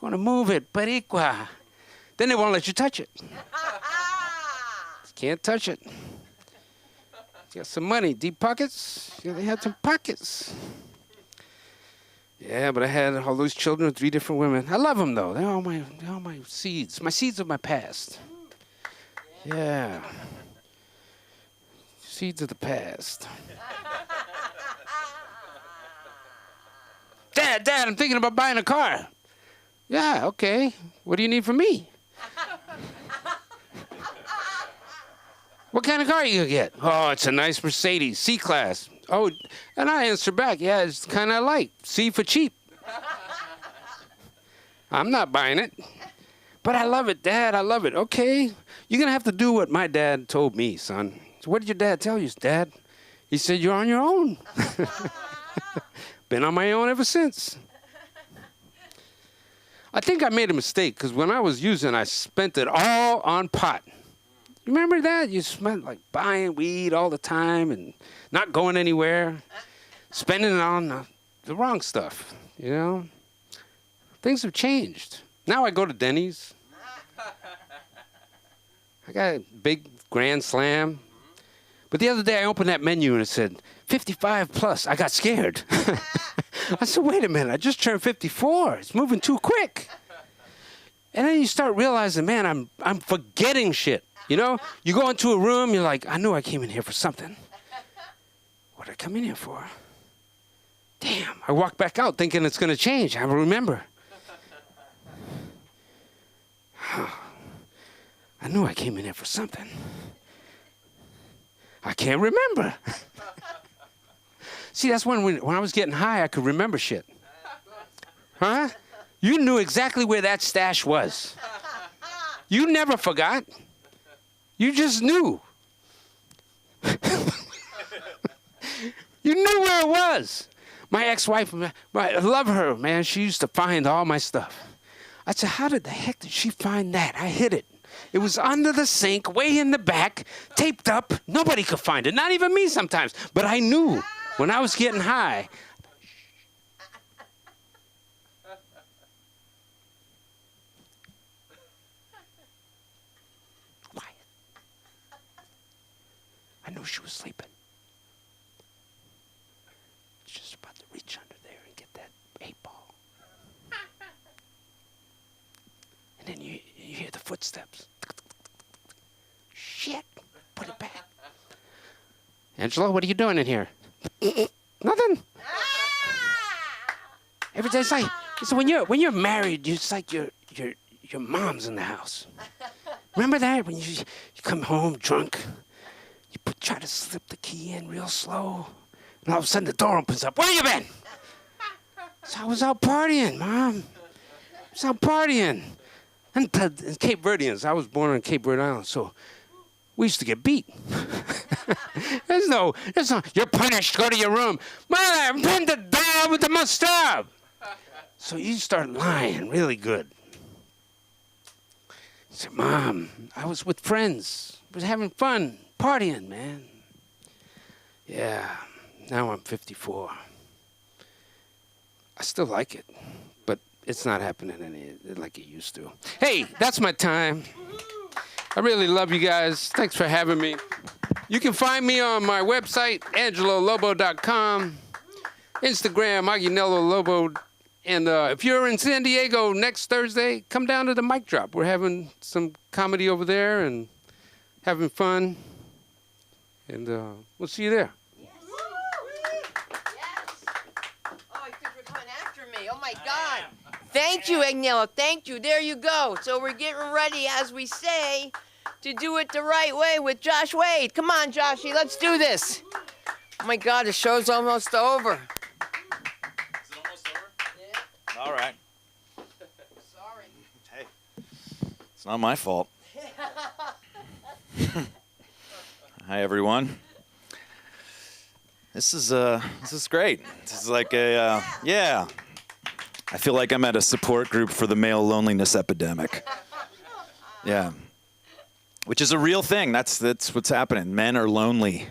Want to move it. Boricua. Then they won't let you touch it. Can't touch it. You got some money. Deep pockets? Yeah, they had some pockets. Yeah, but I had all those children with 3 different women. I love them, though. They're all my seeds. My seeds of my past. Yeah. Seeds of the past. Dad, I'm thinking about buying a car. Yeah, okay. What do you need from me? What kind of car are you going to get? Oh, it's a nice Mercedes, C-Class. Oh, and I answer back, yeah, it's kind of like C for cheap. I'm not buying it. But I love it, Dad. I love it. Okay, you're going to have to do what my dad told me, son. So what did your dad tell you, Dad? He said, you're on your own. Been on my own ever since. I think I made a mistake because when I was using, I spent it all on pot. You remember that? You spent like buying weed all the time and not going anywhere, spending it on the wrong stuff, you know? Things have changed. Now I go to Denny's. I got a big Grand Slam. But the other day I opened that menu and it said 55 plus. I got scared. I said, wait a minute, I just turned 54. It's moving too quick. And then you start realizing, man, I'm forgetting shit. You know, you go into a room, you're like, I knew I came in here for something. What did I come in here for? Damn, I walked back out thinking it's going to change. I remember. I knew I came in here for something. I can't remember. See, that's when I was getting high, I could remember shit. Huh? You knew exactly where that stash was. You never forgot. You just knew. You knew where it was. My ex-wife, I love her, man. She used to find all my stuff. I said, how the heck did she find that? I hid it. It was under the sink, way in the back, taped up. Nobody could find it, not even me sometimes. But I knew when I was getting high. Quiet. I knew she was sleeping. Just about to reach under there and get that 8-ball. And then you hear the footsteps. Shit, put it back. Angelo, what are you doing in here? Nothing. Every day it's like, so when you're married, it's like your mom's in the house. Remember that when you come home drunk, you try to slip the key in real slow, and all of a sudden the door opens up. Where you been? So I was out partying, Mom. I was out partying. And Cape Verdeans, I was born on Cape Verde Island, so we used to get beat. There's no, you're punished, go to your room. Mother, bend the door with the mustard. So you start lying really good. I said, Mom, I was with friends. I was having fun, partying, man. Yeah, now I'm 54. I still like it, but it's not happening like it used to. Hey, that's my time. I really love you guys. Thanks for having me. You can find me on my website, angelolobo.com, Instagram, Aguinaldo Lobo. And if you're in San Diego next Thursday, come down to the Mic Drop. We're having some comedy over there and having fun. And we'll see you there. Yes. Oh, I think you're coming after me. Oh, my God. Thank you, Agnello. Thank you. There you go. So we're getting ready, as we say, to do it the right way with Josh Wade. Come on, Joshy. Let's do this. Oh, my God. The show's almost over. All right. Sorry. Hey, it's not my fault. Hi, everyone. This is great. This is like a yeah. I feel like I'm at a support group for the male loneliness epidemic. Yeah, which is a real thing. That's what's happening. Men are lonely.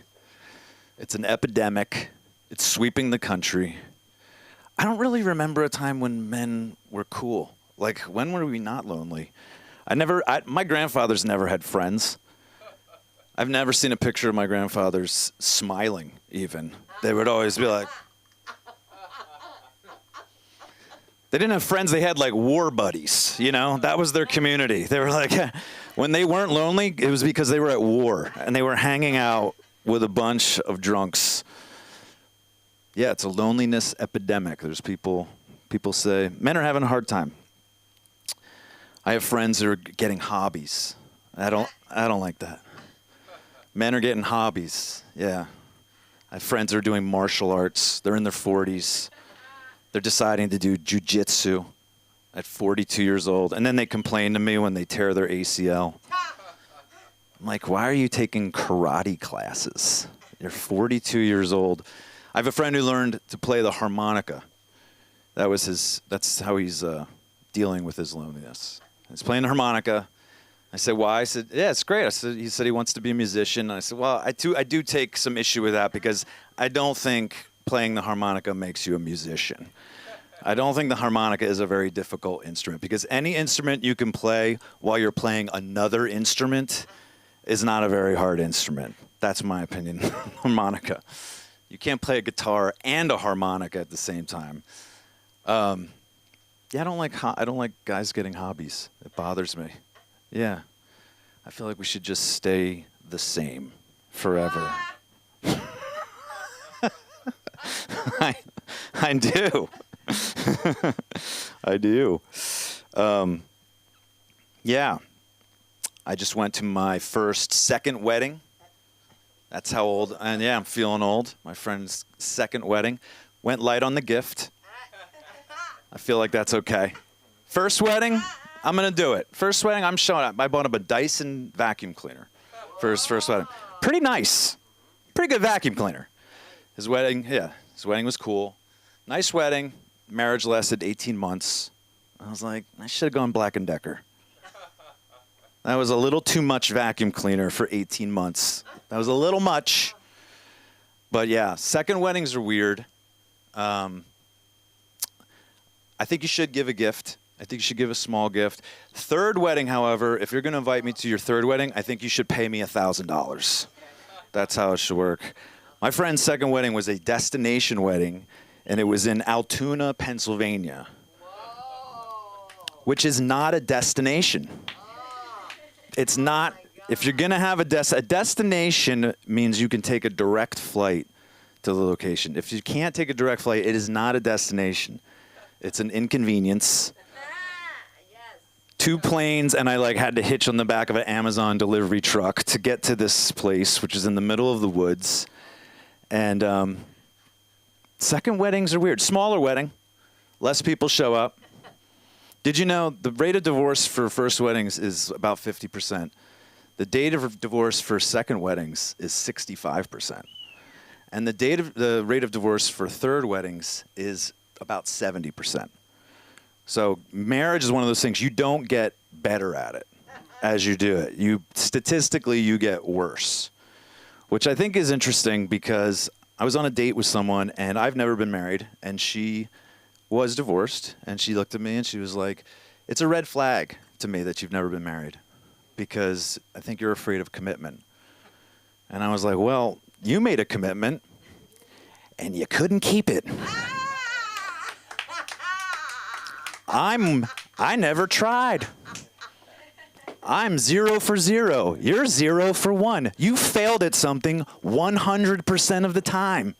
It's an epidemic. It's sweeping the country. I don't really remember a time when men were cool. Like, when were we not lonely? My grandfather's never had friends. I've never seen a picture of my grandfather's smiling, even. They would always be like... They didn't have friends, they had, like, war buddies, you know? That was their community. They were like... When they weren't lonely, it was because they were at war, and they were hanging out with a bunch of drunks. Yeah, it's a loneliness epidemic. There's people say, men are having a hard time. I have friends that are getting hobbies. I don't like that. Men are getting hobbies. Yeah. I have friends that are doing martial arts. They're in their 40s. They're deciding to do jujitsu at 42 years old. And then they complain to me when they tear their ACL. I'm like, why are you taking karate classes? You're 42 years old. I have a friend who learned to play the harmonica. That's how he's dealing with his loneliness. He's playing the harmonica. I said, why? I said, yeah, it's great. He said he wants to be a musician. And I said, well, I do take some issue with that because I don't think playing the harmonica makes you a musician. I don't think the harmonica is a very difficult instrument because any instrument you can play while you're playing another instrument is not a very hard instrument. That's my opinion. Harmonica. You can't play a guitar and a harmonica at the same time. Yeah, I don't like guys getting hobbies. It bothers me. Yeah, I feel like we should just stay the same forever. I do. I do. Yeah. I just went to my second wedding. That's how old. And yeah, I'm feeling old. My friend's second wedding. Went light on the gift. I feel like that's okay. First wedding, I'm going to do it. First wedding, I'm showing up. I bought him a Dyson vacuum cleaner for his first wedding. Pretty nice. Pretty good vacuum cleaner. His wedding was cool. Nice wedding. Marriage lasted 18 months. I was like, I should have gone Black & Decker. That was a little too much vacuum cleaner for 18 months. That was a little much. But yeah, second weddings are weird. I think you should give a gift. I think you should give a small gift. Third wedding, however, if you're going to invite me to your third wedding, I think you should pay me $1,000. That's how it should work. My friend's second wedding was a destination wedding, and it was in Altoona, Pennsylvania, which is not a destination. It's not. If you're going to have a destination means you can take a direct flight to the location. If you can't take a direct flight, it is not a destination. It's an inconvenience. 2 planes, and I had to hitch on the back of an Amazon delivery truck to get to this place, which is in the middle of the woods. And second weddings are weird. Smaller wedding, less people show up. Did you know the rate of divorce for first weddings is about 50%? The date of divorce for second weddings is 65%. And the rate of divorce for third weddings is about 70%. So marriage is one of those things you don't get better at it as you do it. Statistically, you get worse, which I think is interesting because I was on a date with someone and I've never been married, and she was divorced, and she looked at me and she was like, "It's a red flag to me that you've never been married because I think you're afraid of commitment." And I was like, "Well, you made a commitment and you couldn't keep it." I never tried. I'm 0 for 0. You're 0 for 1. You failed at something 100% of the time.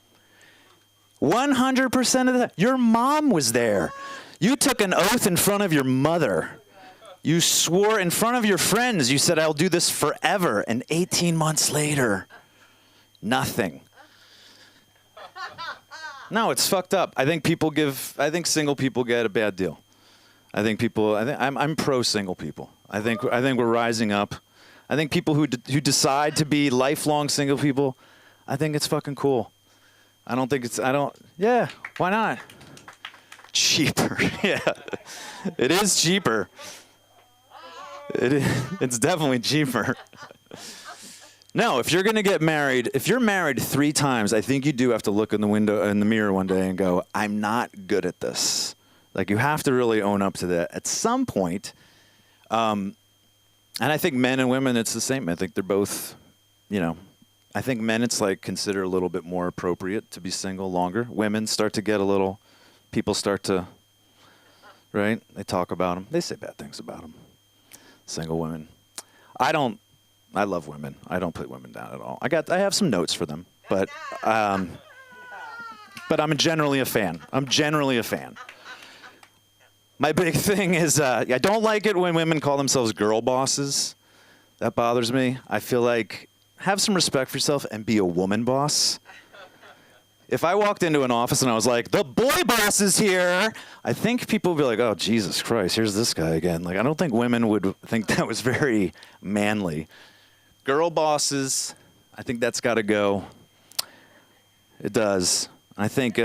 100% of the time. Your mom was there. You took an oath in front of your mother. You swore in front of your friends. You said, "I'll do this forever." And 18 months later, nothing. No, it's fucked up. I think single people get a bad deal. I'm pro single people. I think we're rising up. I think people who decide to be lifelong single people, I think it's fucking cool. Yeah, why not? Cheaper. Yeah. It is cheaper. It's definitely cheaper. No, if you're going to get married, if you're married 3 times, I think you do have to look in the mirror one day and go, "I'm not good at this." You have to really own up to that at some point. And I think men and women, it's the same. I think they're both, I think men, it's considered a little bit more appropriate to be single longer. Women start to get people start to, right? They talk about them. They say bad things about them. Single women. I love women. I don't put women down at all. I have some notes for them, but I'm generally a fan. My big thing is I don't like it when women call themselves girl bosses. That bothers me. I feel like have some respect for yourself and be a woman boss. If I walked into an office and I was like, "The boy boss is here," I think people would be like, "Oh, Jesus Christ, here's this guy again." I don't think women would think that was very manly. Girl bosses, I think that's got to go. It does. I think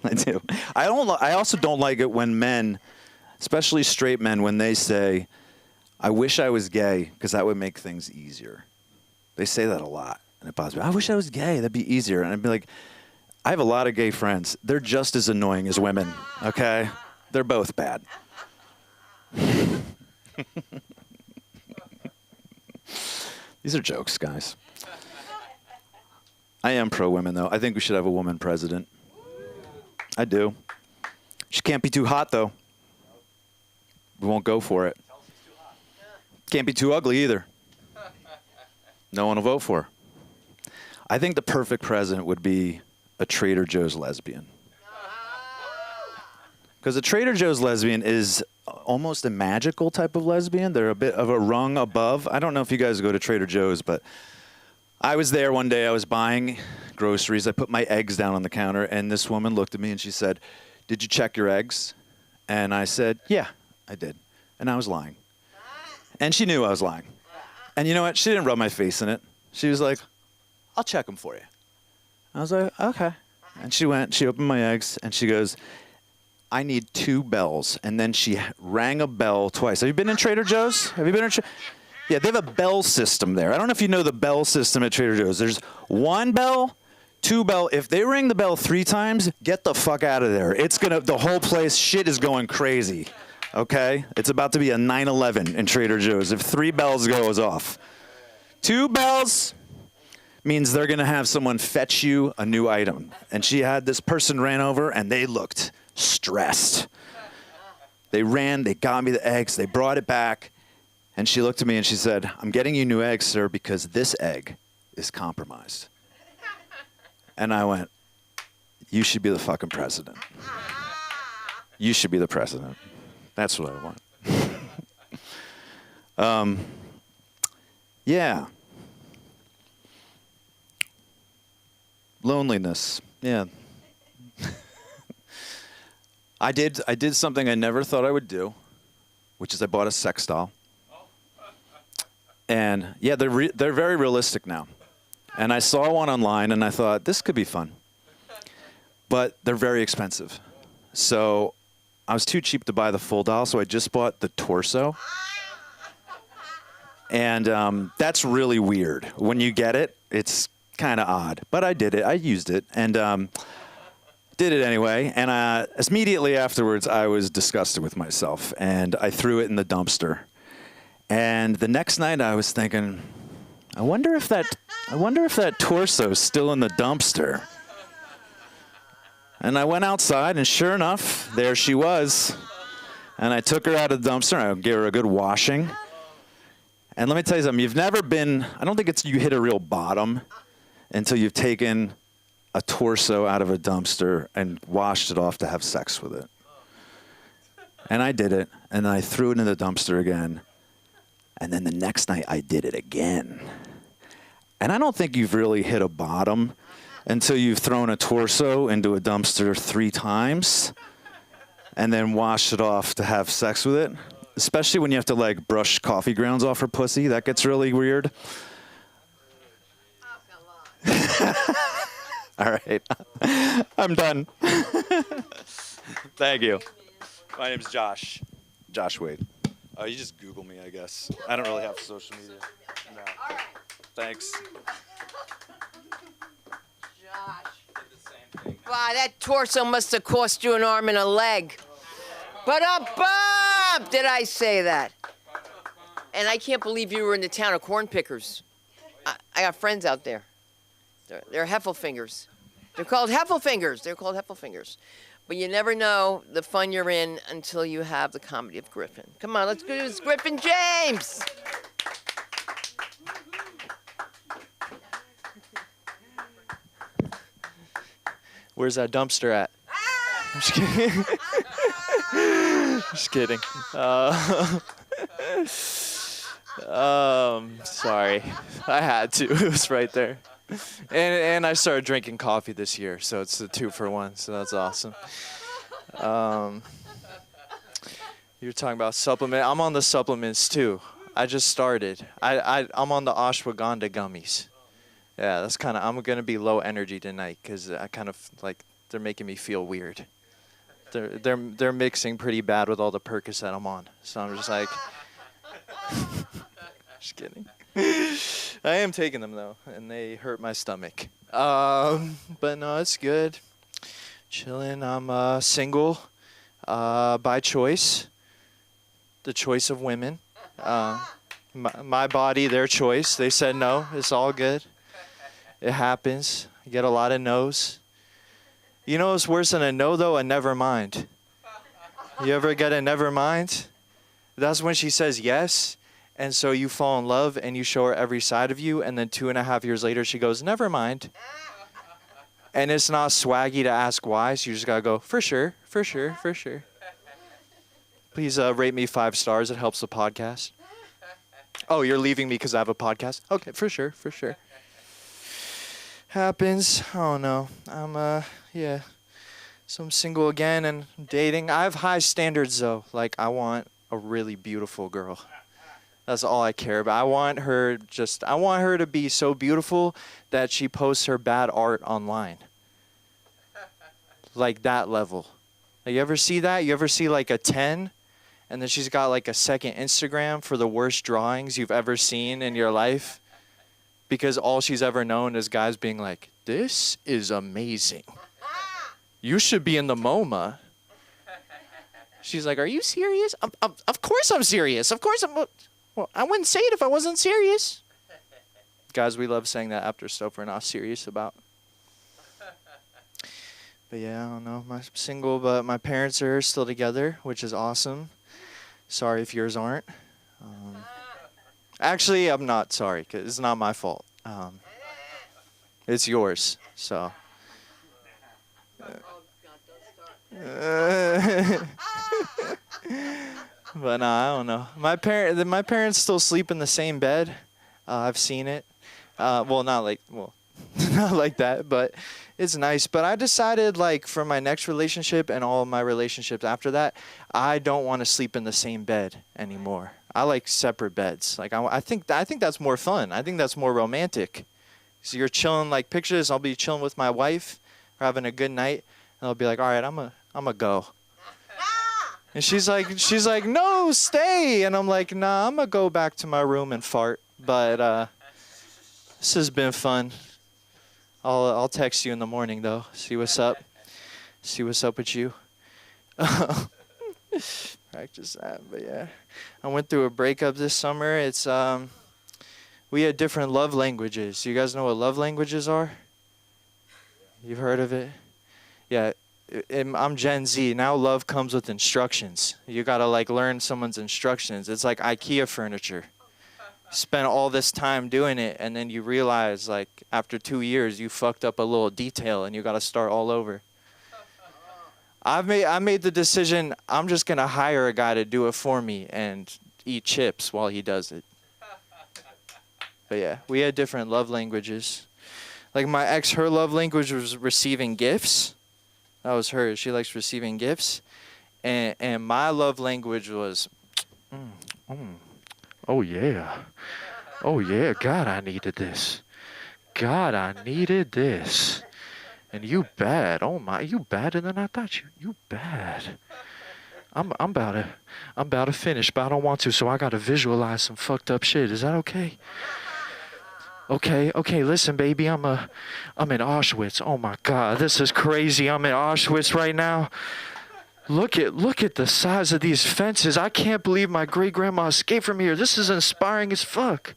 I do. I also don't like it when men, especially straight men, when they say, "I wish I was gay because that would make things easier." They say that a lot, and it bothers me. "I wish I was gay. That'd be easier." And I'd be like, I have a lot of gay friends. They're just as annoying as women, okay? They're both bad. These are jokes, guys. I am pro-women, though. I think we should have a woman president. I do. She can't be too hot, though. We won't go for it. Can't be too ugly, either. No one will vote for her. I think the perfect president would be a Trader Joe's lesbian. Because a Trader Joe's lesbian is almost a magical type of lesbian. They're a bit of a rung above. I don't know if you guys go to Trader Joe's, but I was there one day. I was buying groceries. I put my eggs down on the counter, and this woman looked at me and she said, "Did you check your eggs?" And I said, "Yeah, I did." And I was lying. And she knew I was lying. And you know what? She didn't rub my face in it. She was like, "I'll check them for you." I was like, "Okay." And she opened my eggs, and she goes, "I need 2 bells." And then she rang a bell twice. Have you been in Trader Joe's? Have you been in Yeah, they have a bell system there. I don't know if you know the bell system at Trader Joe's. There's 1 bell, 2 bell. If they ring the bell 3 times, get the fuck out of there. The whole place, shit is going crazy. Okay? It's about to be a 9/11 in Trader Joe's if 3 bells goes off. 2 bells means they're going to have someone fetch you a new item. And she had this person ran over, and they looked stressed. They ran, they got me the eggs, they brought it back, and she looked at me and she said, "I'm getting you new eggs, sir, because this egg is compromised." And I went, "You should be the fucking president. You should be the president. That's what I want." Yeah. Loneliness. Yeah. I did something I never thought I would do, which is I bought a sex doll. And yeah, they're very realistic now. And I saw one online and I thought this could be fun. But they're very expensive. So I was too cheap to buy the full doll, so I just bought the torso. And that's really weird. When you get it, it's kind of odd. But I did it. I used it. And did it anyway. And immediately afterwards, I was disgusted with myself. And I threw it in the dumpster. And the next night, I was thinking, I wonder if that torso's still in the dumpster. And I went outside, and sure enough, there she was. And I took her out of the dumpster, and I gave her a good washing. And let me tell you something. I don't think you hit a real bottom until you've taken a torso out of a dumpster and washed it off to have sex with it. And I did it, and I threw it in the dumpster again. And then the next night, I did it again. And I don't think you've really hit a bottom until you've thrown a torso into a dumpster 3 times and then washed it off to have sex with it. Especially when you have to, like, brush coffee grounds off her pussy. That gets really weird. All right. I'm done. Thank you. My name's Josh. Josh Wade. You just Google me, I guess. I don't really have social media. No. Thanks. Wow, that torso must have cost you an arm and a leg. But did I say that? And I can't believe you were in the town of corn pickers. I got friends out there. They're Heffelfingers. They're called Heffelfingers. But you never know the fun you're in until you have the comedy of Griffin. Come on, let's do this, Griffin James. Where's that dumpster at? I'm just kidding. Just kidding. Sorry. I had to. It was right there. And I started drinking coffee this year, so it's a 2-for-1, so that's awesome. You were talking about supplement. I'm on the supplements too. I just started. I'm on the ashwagandha gummies. Yeah, that's kind of. I'm gonna be low energy tonight because I kind of like they're making me feel weird. They're mixing pretty bad with all the Percocet I'm on, so I'm just like. Just kidding. I am taking them though, and they hurt my stomach. But no, it's good. Chilling. I'm single, by choice. The choice of women. My body, their choice. They said no. It's all good. It happens. You get a lot of no's. You know what's worse than a no though? A never mind. You ever get a never mind? That's when she says yes. And so you fall in love and you show her every side of you. And then 2.5 years later, she goes, never mind. And it's not swaggy to ask why, so you just gotta go, for sure, for sure, for sure. Please rate me 5 stars. It helps the podcast. Oh, you're leaving me because I have a podcast? Okay, for sure, for sure. Happens. Oh no. Yeah. So I'm single again and dating. I have high standards though. Like I want a really beautiful girl. That's all I care about. I want her to be so beautiful that she posts her bad art online. Like that level. Like, you ever see that? You ever see like a 10? And then she's got like a second Instagram for the worst drawings you've ever seen in your life? Because all she's ever known is guys being like, this is amazing. You should be in the MoMA. She's like, are you serious? Of course I'm serious. Of course I'm... Well, I wouldn't say it if I wasn't serious. Guys, we love saying that after stuff we're not serious about. But yeah, I don't know. I'm single, but my parents are still together, which is awesome. Sorry if yours aren't. Actually, I'm not sorry, because it's not my fault. It's yours, so... But no, I don't know. My parents still sleep in the same bed. I've seen it. Well, not like that, but it's nice. But I decided, like, for my next relationship and all my relationships after that, I don't want to sleep in the same bed anymore. I like separate beds. Like I think that's more fun. I think that's more romantic. So you're chilling, like, picture this. I'll be chilling with my wife, or having a good night, and I'll be like, all right, I'm a go. And she's like, no, stay. And I'm like, nah, I'm gonna go back to my room and fart. But this has been fun. I'll text you in the morning though. See what's up. See what's up with you. Practice that, but yeah. I went through a breakup this summer. It's we had different love languages. You guys know what love languages are? You've heard of it? Yeah. I'm Gen Z. Now love comes with instructions. You gotta like learn someone's instructions. It's like IKEA furniture. Spend all this time doing it, and then you realize, like, after 2 years, you fucked up a little detail, and you gotta start all over. I made the decision. I'm just gonna hire a guy to do it for me and eat chips while he does it. But yeah, we had different love languages. Like my ex, her love language was receiving gifts. That was hers. She likes receiving gifts. And my love language was, oh, yeah. Oh, yeah. God, I needed this. God, I needed this. And you bad. Oh, my. You badder than I thought you. You bad. I'm about to finish, but I don't want to, so I got to visualize some fucked up shit. Is that okay? Okay, listen, baby, I'm in Auschwitz. Oh my God, this is crazy. I'm in Auschwitz right now. Look at the size of these fences. I can't believe my great-grandma escaped from here. This is inspiring as fuck.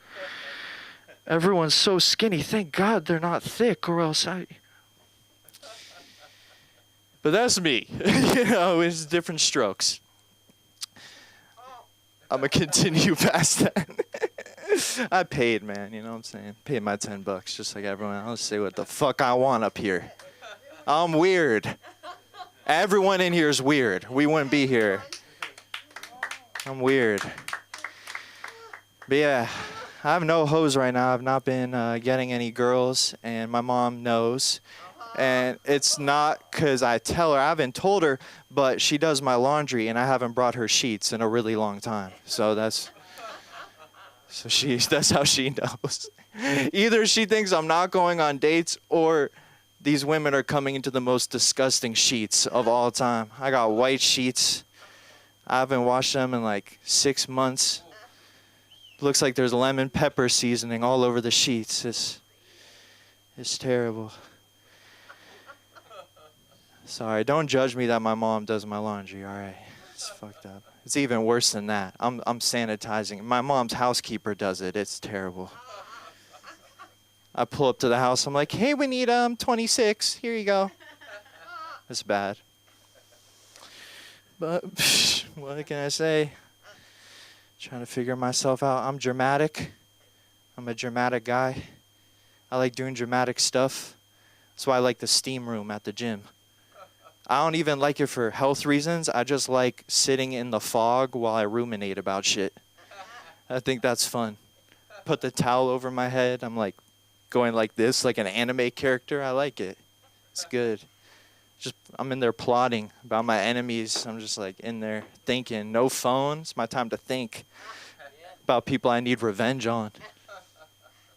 Everyone's so skinny. Thank God they're not thick, or else I... But that's me. It's different strokes. I'm going to continue past that. I paid, man, you know what I'm saying? Paid my $10, just like everyone else. Say what the fuck I want up here. I'm weird. Everyone in here is weird. We wouldn't be here. I'm weird. But yeah, I have no hoes right now. I've not been getting any girls, and my mom knows. And it's not because I tell her. I haven't told her, but she does my laundry, and I haven't brought her sheets in a really long time. So that's how she knows. Either she thinks I'm not going on dates, or these women are coming into the most disgusting sheets of all time. I got white sheets. I haven't washed them in like 6 months. Looks like there's lemon pepper seasoning all over the sheets. It's terrible. Sorry, don't judge me that my mom does my laundry, all right? It's fucked up. It's even worse than that. I'm sanitizing. My mom's housekeeper does it. It's terrible. I pull up to the house. I'm like, hey, we need 26. Here you go. It's bad. But what can I say? Trying to figure myself out. I'm dramatic. I'm a dramatic guy. I like doing dramatic stuff. That's why I like the steam room at the gym. I don't even like it for health reasons. I just like sitting in the fog while I ruminate about shit. I think that's fun. Put the towel over my head. I'm like going like this, like an anime character. I like it. It's good. Just I'm in there plotting about my enemies. I'm just like in there thinking. No phone. It's my time to think about people I need revenge on.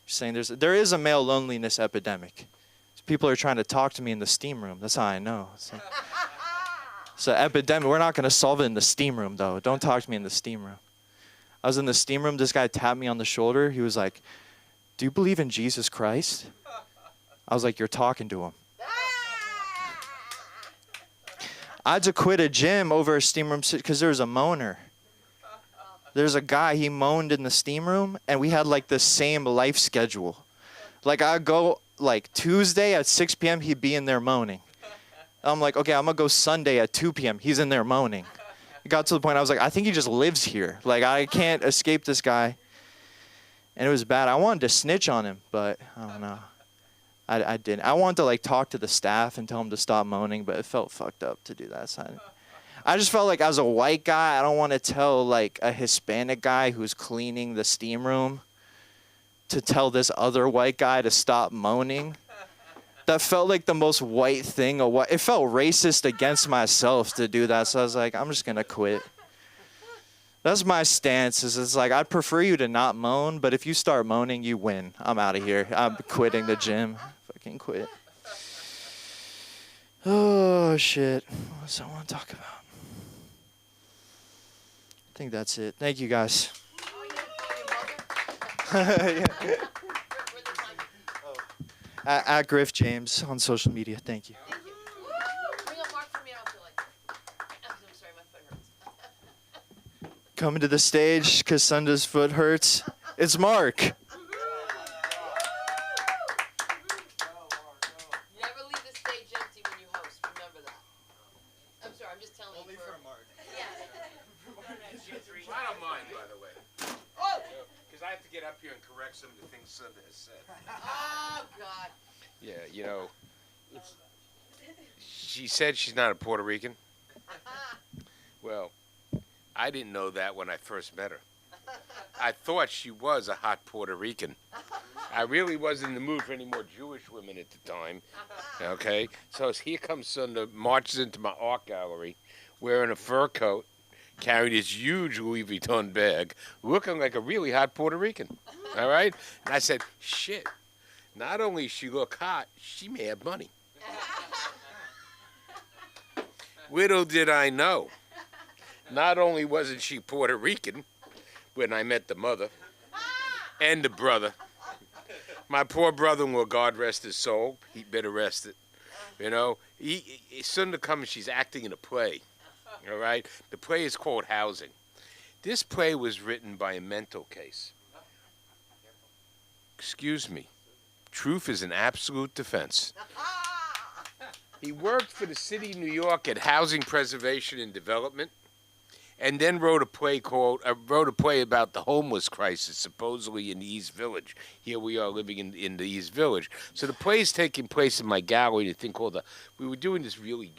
Saying there is a male loneliness epidemic. People are trying to talk to me in the steam room. That's how I know. It's an epidemic. We're not going to solve it in the steam room, though. Don't talk to me in the steam room. I was in the steam room. This guy tapped me on the shoulder. He was like, "Do you believe in Jesus Christ?" I was like, "You're talking to him." I had to quit a gym over a steam room because there was a moaner. There's a guy, he moaned in the steam room, and we had like the same life schedule. Like I'd go like Tuesday at 6 p.m., he'd be in there moaning. I'm like, okay, I'm going to go Sunday at 2 p.m. He's in there moaning. It got to the point I was like, I think he just lives here. Like, I can't escape this guy. And it was bad. I wanted to snitch on him, but I don't know. I didn't. I wanted to, like, talk to the staff and tell him to stop moaning, but it felt fucked up to do that. So I just felt like as a white guy, I don't want to tell, like, a Hispanic guy who's cleaning the steam room to tell this other white guy to stop moaning. That felt like the most white thing. It felt racist against myself to do that. So I was like, I'm just going to quit. That's my stance. It's like, I'd prefer you to not moan, but if you start moaning, you win. I'm out of here. I'm quitting the gym. Fucking quit. Oh, shit. What else I want to talk about? I think that's it. Thank you, guys. At Griff James on social media. Thank you. Bring up Mark for me. I feel like. I'm sorry, my foot hurts. Coming to the stage because Sunda's foot hurts. It's Mark. Never leave the stage empty when you host. Remember that. I'm sorry. I'm just telling you. Only for Mark. Yeah. I don't mind, by the way. Oh. Because I have to get up here and correct some of the things Sunda has said. Oh God. Yeah, you know, she said she's not a Puerto Rican. Well, I didn't know that when I first met her. I thought she was a hot Puerto Rican. I really wasn't in the mood for any more Jewish women at the time. Okay? So here comes Sunda, marches into my art gallery wearing a fur coat, carrying this huge Louis Vuitton bag, looking like a really hot Puerto Rican. All right? And I said, shit, not only does she look hot, she may have money. Little did I know, not only wasn't she Puerto Rican when I met the mother and the brother, my poor brother-in-law, God rest his soul, he'd been arrested. You know, Sunda comes, she's acting in a play. All right? The play is called Housing. This play was written by a mental case. Excuse me. Truth is an absolute defense. He worked for the city of New York at Housing Preservation and Development, and then wrote a play about the homeless crisis, supposedly in the East Village. Here we are living in the East Village. So the play is taking place in my gallery. We were doing this really,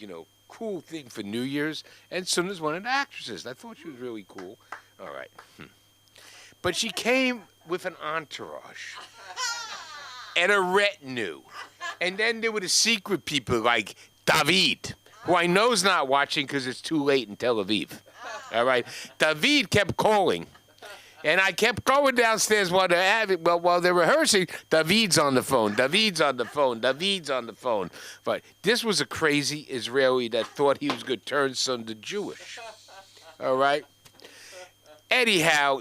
cool thing for New Year's, and Sunda's one of the actresses. I thought she was really cool. All right. But she came with an entourage and a retinue. And then there were the secret people like David, who I know is not watching because it's too late in Tel Aviv. All right? David kept calling. And I kept going downstairs while they're rehearsing. David's on the phone. David's on the phone. David's on the phone. But this was a crazy Israeli that thought he was going to turn Sunda Jewish. All right? Anyhow,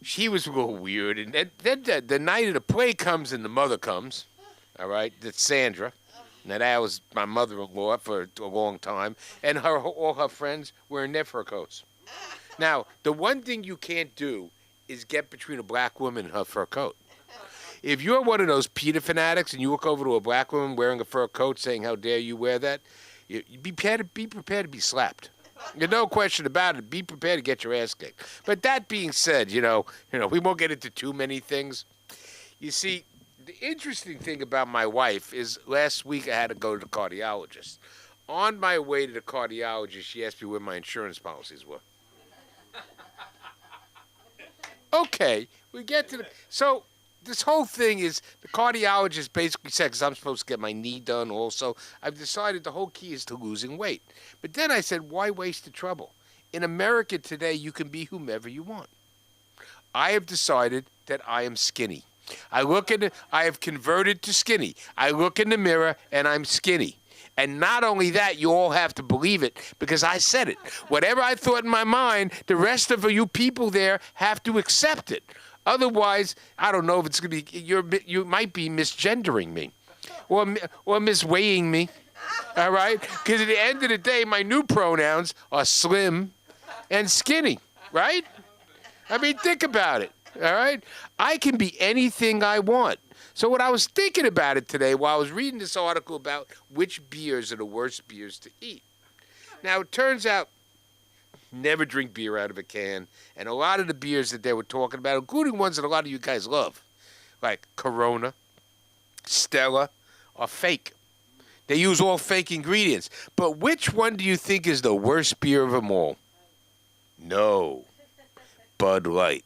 she was a little weird. And then the night of the play comes and the mother comes. All right? That's Sandra. Now, that was my mother-in-law for a long time. And all her friends were in their fur coats. Now, the one thing you can't do is get between a black woman and her fur coat. If you're one of those PETA fanatics and you look over to a black woman wearing a fur coat saying, how dare you wear that, you be prepared to be slapped. There's no question about it. Be prepared to get your ass kicked. But that being said, we won't get into too many things. You see, the interesting thing about my wife is last week I had to go to the cardiologist. On my way to the cardiologist, she asked me where my insurance policies were. Okay, we get to the... So this whole thing is the cardiologist basically said, because I'm supposed to get my knee done also, I've decided the whole key is to losing weight. But then I said, why waste the trouble? In America today, you can be whomever you want. I have decided that I am skinny. I have converted to skinny. I look in the mirror and I'm skinny. And not only that, you all have to believe it because I said it. Whatever I thought in my mind, the rest of you people there have to accept it. Otherwise, I don't know if it's going to be, you might be misgendering me or misweighing me. All right? Because at the end of the day, my new pronouns are slim and skinny, right? I mean, think about it. All right? I can be anything I want. So what I was thinking about it today while I was reading this article about which beers are the worst beers to eat. Now, it turns out, never drink beer out of a can. And a lot of the beers that they were talking about, including ones that a lot of you guys love, like Corona, Stella, are fake. They use all fake ingredients. But which one do you think is the worst beer of them all? No. Bud Light.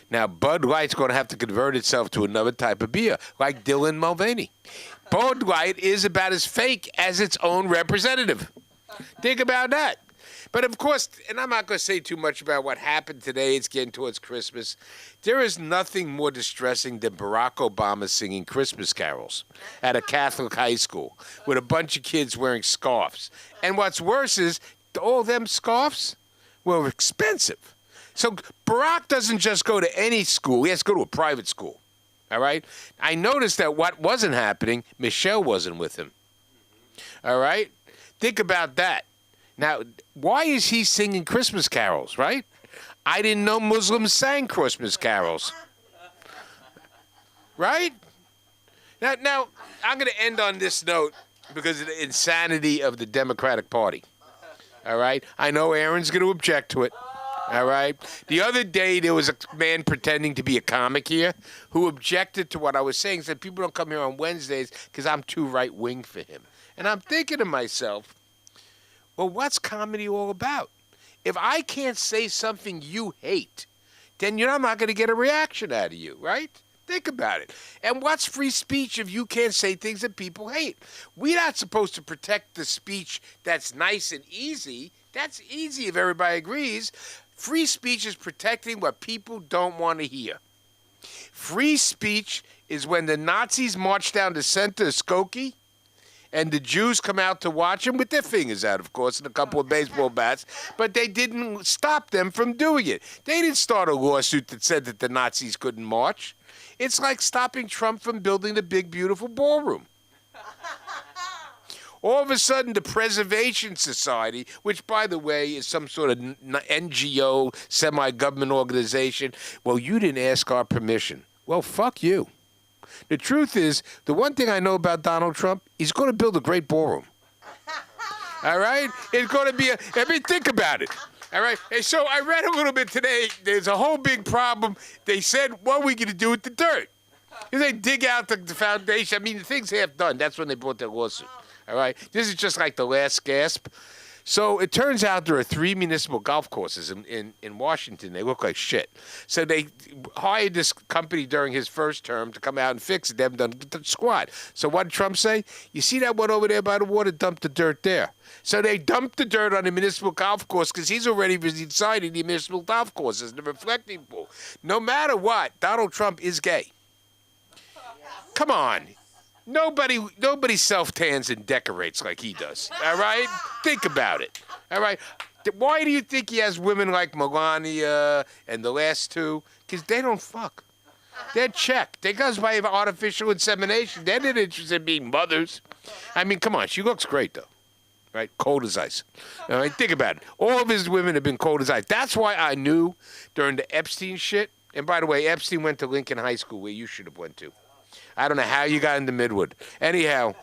Now, Bud Light's going to have to convert itself to another type of beer, like Dylan Mulvaney. Bud Light is about as fake as its own representative. Think about that. But, of course, and I'm not going to say too much about what happened today. It's getting towards Christmas. There is nothing more distressing than Barack Obama singing Christmas carols at a Catholic high school with a bunch of kids wearing scarves. And what's worse is all them scarves were expensive. So Barack doesn't just go to any school. He has to go to a private school. All right? I noticed that what wasn't happening, Michelle wasn't with him. All right? Think about that. Now, why is he singing Christmas carols, right? I didn't know Muslims sang Christmas carols. Right? Now I'm going to end on this note because of the insanity of the Democratic Party. All right? I know Aaron's going to object to it. All right? The other day, there was a man pretending to be a comic here who objected to what I was saying, said people don't come here on Wednesdays because I'm too right-wing for him. And I'm thinking to myself, well, what's comedy all about? If I can't say something you hate, then I'm not going to get a reaction out of you, right? Think about it. And what's free speech if you can't say things that people hate? We're not supposed to protect the speech that's nice and easy. That's easy if everybody agrees. Free speech is protecting what people don't want to hear. Free speech is when the Nazis march down the center of Skokie and the Jews come out to watch them with their fingers out, of course, and a couple of baseball bats, but they didn't stop them from doing it. They didn't start a lawsuit that said that the Nazis couldn't march. It's like stopping Trump from building the big, beautiful ballroom. All of a sudden, the Preservation Society, which, by the way, is some sort of NGO, semi-government organization, well, you didn't ask our permission. Well, fuck you. The truth is, the one thing I know about Donald Trump, he's going to build a great ballroom. All right? It's going to be think about it. All right? And so I read a little bit today. There's a whole big problem. They said, what are we going to do with the dirt? They dig out the foundation. I mean, the thing's half done. That's when they brought their lawsuit. All right? This is just like the last gasp. So it turns out there are 3 municipal golf courses in Washington. They look like shit. So they hired this company during his first term to come out and fix it. They haven't done the squat. So what did Trump say? You see that one over there by the water? Dump the dirt there. So they dumped the dirt on the municipal golf course because he's already decided the municipal golf courses, the reflecting pool. No matter what, Donald Trump is gay. Come on. Nobody self-tans and decorates like he does, all right? Think about it, all right? Why do you think he has women like Melania and the last 2? Because they don't fuck. They're Czech. They goes by artificial insemination. They're not interested in being mothers. I mean, come on. She looks great, though, right? Cold as ice. All right? Think about it. All of his women have been cold as ice. That's why I knew during the Epstein shit, and by the way, Epstein went to Lincoln High School, where you should have went to. I don't know how you got into Midwood. Anyhow,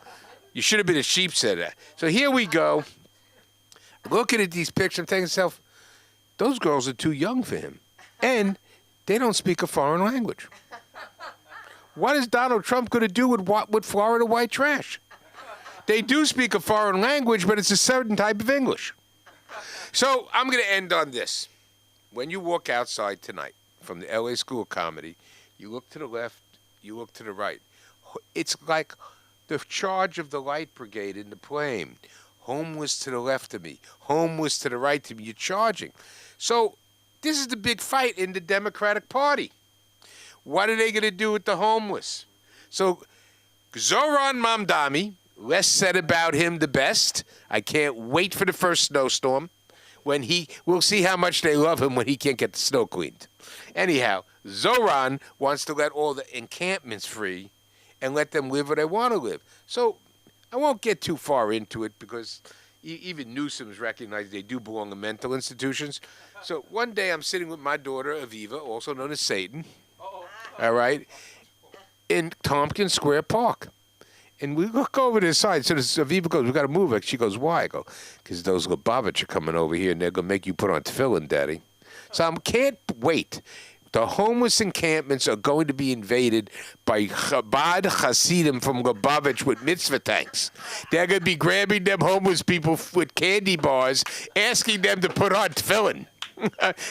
you should have been a sheepsetter. So here we go. Looking at these pictures, I'm thinking to myself, those girls are too young for him. And they don't speak a foreign language. What is Donald Trump going to do with Florida white trash? They do speak a foreign language, but it's a certain type of English. So I'm going to end on this. When you walk outside tonight from the LA School of Comedy, you look to the left, you look to the right. It's like the charge of the light brigade in the plane. Home was to the left of me. Home was to the right of me. You're charging. So this is the big fight in the Democratic Party. What are they going to do with the homeless? So Zoran Mamdani, less said about him, the best. I can't wait for the first snowstorm. We'll see how much they love him when he can't get the snow cleaned. Anyhow, Zoran wants to let all the encampments free and let them live where they want to live. So I won't get too far into it because even Newsom's recognized they do belong in mental institutions. So one day I'm sitting with my daughter, Aviva, also known as Satan, all right, in Tompkins Square Park. And we look over to the side. So Aviva goes, we got to move it. She goes, why? I go, because those Lubavitch are coming over here and they're going to make you put on tefillin, Daddy. So I can't wait. The homeless encampments are going to be invaded by Chabad Hasidim from Lubavitch with mitzvah tanks. They're going to be grabbing them homeless people with candy bars, asking them to put on tefillin.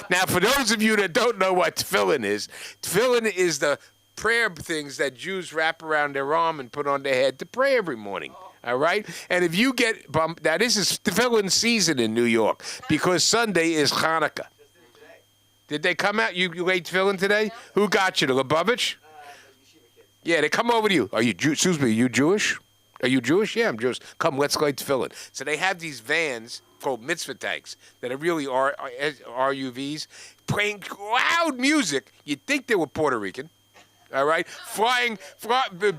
Now, for those of you that don't know what tefillin is the prayer things that Jews wrap around their arm and put on their head to pray every morning. All right? And if you get bumped, now this is tefillin season in New York because Sunday is Hanukkah. Did they come out? You ate tefillin today? Who got you? The Lubavitch? Yeah, they come over to you. Are you Jewish? Are you Jewish? Yeah, I'm Jewish. Come, let's go eat tefillin. So they have these vans called mitzvah tanks that are really RUVs playing loud music. You'd think they were Puerto Rican. All right, flying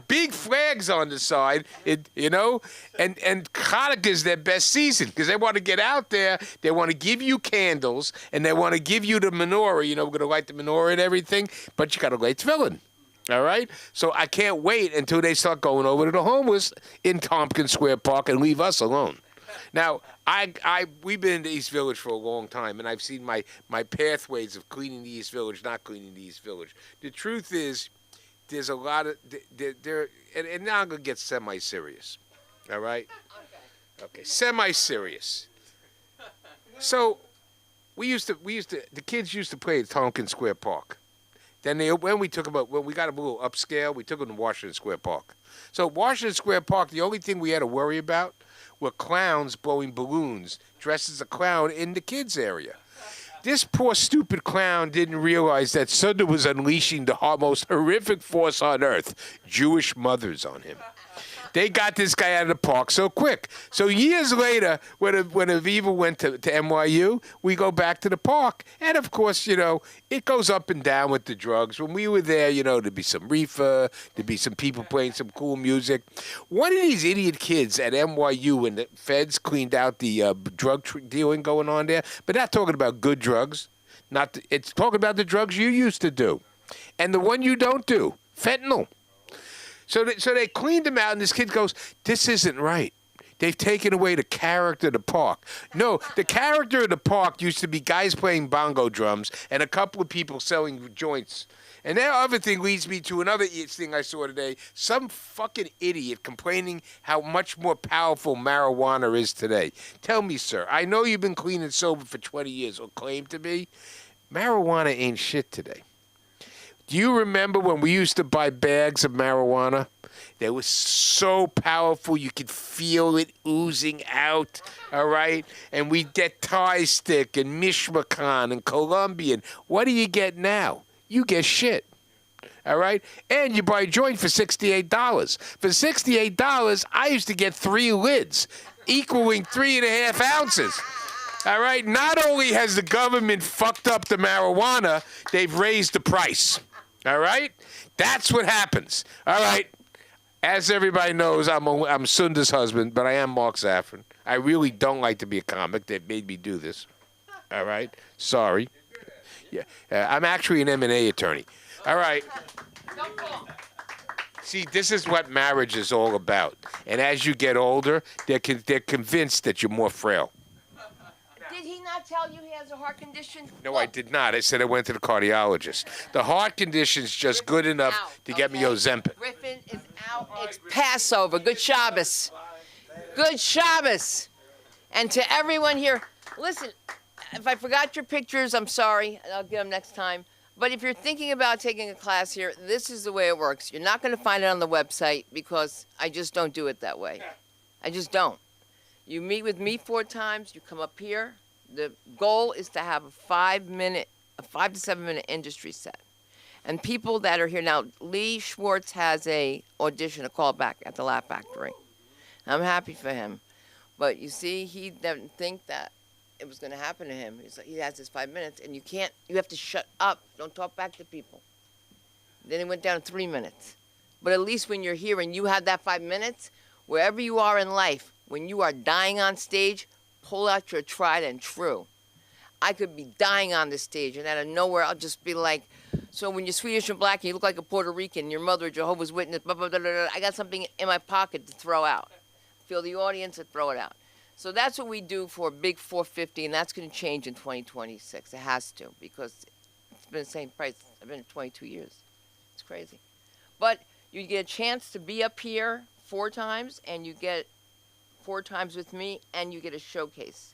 big flags on the side, and Hanukkah is their best season because they want to get out there. They want to give you candles, and they want to give you the menorah. We're going to light the menorah and everything, but you got to light tefillin. All right, so I can't wait until they start going over to the homeless in Tompkins Square Park and leave us alone. Now, we've been in the East Village for a long time, and I've seen my pathways of cleaning the East Village, not cleaning the East Village. The truth is, there's a lot of and now I'm gonna get semi-serious, all right? Okay, semi-serious. So the kids used to play at Tompkins Square Park. Then when we got them a little upscale, we took them to Washington Square Park. So Washington Square Park, the only thing we had to worry about were clowns blowing balloons, dressed as a clown in the kids area. This poor stupid clown didn't realize that Sunday was unleashing the most horrific force on earth, Jewish mothers on him. They got this guy out of the park so quick. So years later, when Aviva went to NYU, we go back to the park. And, of course, it goes up and down with the drugs. When we were there, there'd be some reefer, there'd be some people playing some cool music. One of these idiot kids at NYU, when the feds cleaned out the drug dealing going on there, but not talking about good drugs. It's talking about the drugs you used to do. And the one you don't do, fentanyl. So they cleaned him out, and this kid goes, this isn't right. They've taken away the character of the park. No, the character of the park used to be guys playing bongo drums and a couple of people selling joints. And that other thing leads me to another thing I saw today. Some fucking idiot complaining how much more powerful marijuana is today. Tell me, sir, I know you've been clean and sober for 20 years, or claim to be. Marijuana ain't shit today. Do you remember when we used to buy bags of marijuana? They were so powerful, you could feel it oozing out, all right? And we'd get Thai stick and Mishmakan and Colombian. What do you get now? You get shit, all right? And you buy a joint for $68. For $68, I used to get 3 lids, equaling 3.5 ounces. All right? Not only has the government fucked up the marijuana, they've raised the price. All right? That's what happens. All right. As everybody knows, I'm Sunda's husband, but I am Mark Zaffron. I really don't like to be a comic. They made me do this. All right? Sorry. Yeah. I'm actually an M&A attorney. All right. See, this is what marriage is all about. And as you get older, they're convinced that you're more frail. Did he not tell tell you he has a heart condition? No, I did not. I said I went to the cardiologist. The heart condition's just good enough Out, to get me okay? Ozempic. Griffin is out. It's Passover. Good Shabbos. Good Shabbos. And to everyone here, listen, if I forgot your pictures, I'm sorry. I'll get them next time. But if you're thinking about taking a class here, this is the way it works. You're not going to find it on the website because I just don't do it that way. I just don't. You meet with me 4 times. You come up here. The goal is to have a 5 to 7 minute industry set. And people that are here now, Lee Schwartz has a audition, a callback at the Laugh Factory. I'm happy for him. But you see, he didn't think that it was going to happen to him. He's like, he has his 5 minutes, and you have to shut up. Don't talk back to people. Then it went down to 3 minutes. But at least when you're here and you have that 5 minutes, wherever you are in life, when you are dying on stage, pull out your tried and true. I could be dying on the stage, and out of nowhere, I'll just be like, so when you're Swedish and black and you look like a Puerto Rican, your mother, Jehovah's Witness, blah, blah, blah, blah, blah, I got something in my pocket to throw out. Feel the audience and throw it out. So that's what we do for Big 450, and that's going to change in 2026. It has to, because it's been the same price. I've been 22 years. It's crazy. But you get a chance to be up here 4 times, and you get 4 times with me, and you get a showcase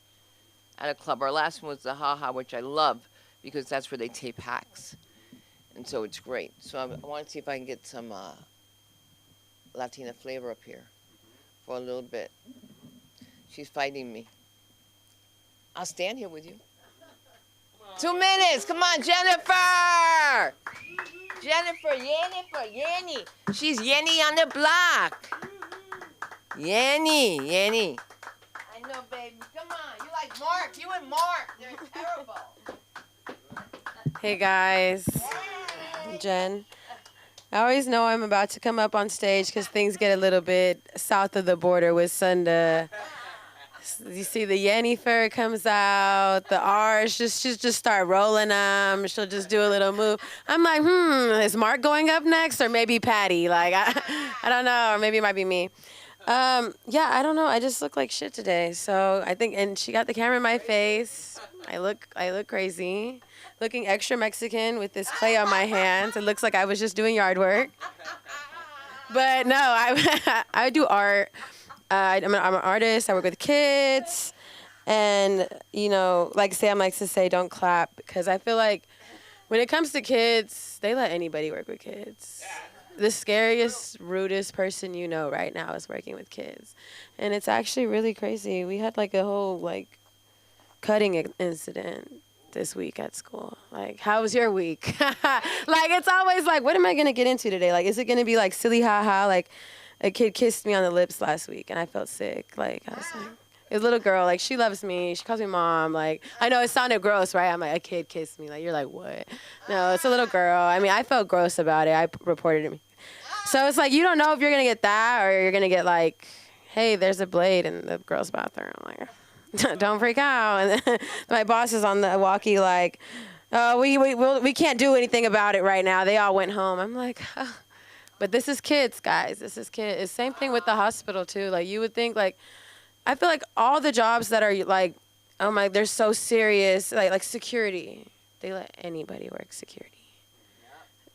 at a club. Our last one was the Ha Ha, which I love, because that's where they tape hacks. And so it's great. So I want to see if I can get some Latina flavor up here for a little bit. She's fighting me. I'll stand here with you. 2 minutes. Come on, Jennifer. Yenny. She's Yenny on the block. Yenny. I know, baby. Come on. You like Mark. You and Mark. They're terrible. Hey, guys. Jen. I always know I'm about to come up on stage because things get a little bit south of the border with Sunda. You see the Yenny fur comes out, the R's, she'll just start rolling them. She'll just do a little move. I'm like, is Mark going up next or maybe Patty? Like, I don't know, or maybe it might be me. Yeah, I don't know. I just look like shit today. So I think, and she got the camera in my face. I look crazy. Looking extra Mexican with this clay on my hands. It looks like I was just doing yard work. But no, I do art. I'm an artist. I work with kids. And, you know, like Sam likes to say, don't clap. Because I feel like when it comes to kids, they let anybody work with kids. The scariest, rudest person you know right now is working with kids. And it's actually really crazy. We had like a whole like cutting incident this week at school. Like, how was your week? Like, it's always like, what am I going to get into today? Like, is it going to be like silly haha? Like, a kid kissed me on the lips last week and I felt sick. Like, I was like, a little girl, like, she loves me. She calls me mom. Like, I know it sounded gross, right? I'm like, a kid kissed me. Like, you're like, what? No, it's a little girl. I mean, I felt gross about it. I reported it. So it's like, you don't know if you're going to get that or you're going to get like, hey, there's a blade in the girl's bathroom. I'm like, don't freak out. And then my boss is on the walkie like, oh, we can't do anything about it right now. They all went home. I'm like, oh. But this is kids, guys. This is kids. It's same thing with the hospital, too. Like, you would think, like, I feel like all the jobs that are, like, oh, my, they're so serious. Like security. They let anybody work security.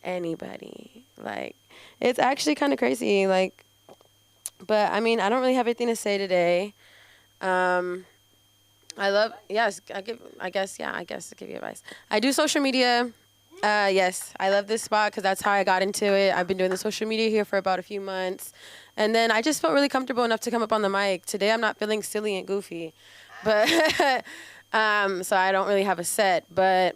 Anybody. Like, it's actually kind of crazy. Like, but, I mean, I don't really have anything to say today. I guess I'll give you advice. I do social media. Yes, I love this spot because that's how I got into it. I've been doing the social media here for about a few months. And then I just felt really comfortable enough to come up on the mic. Today I'm not feeling silly and goofy. But so I don't really have a set. But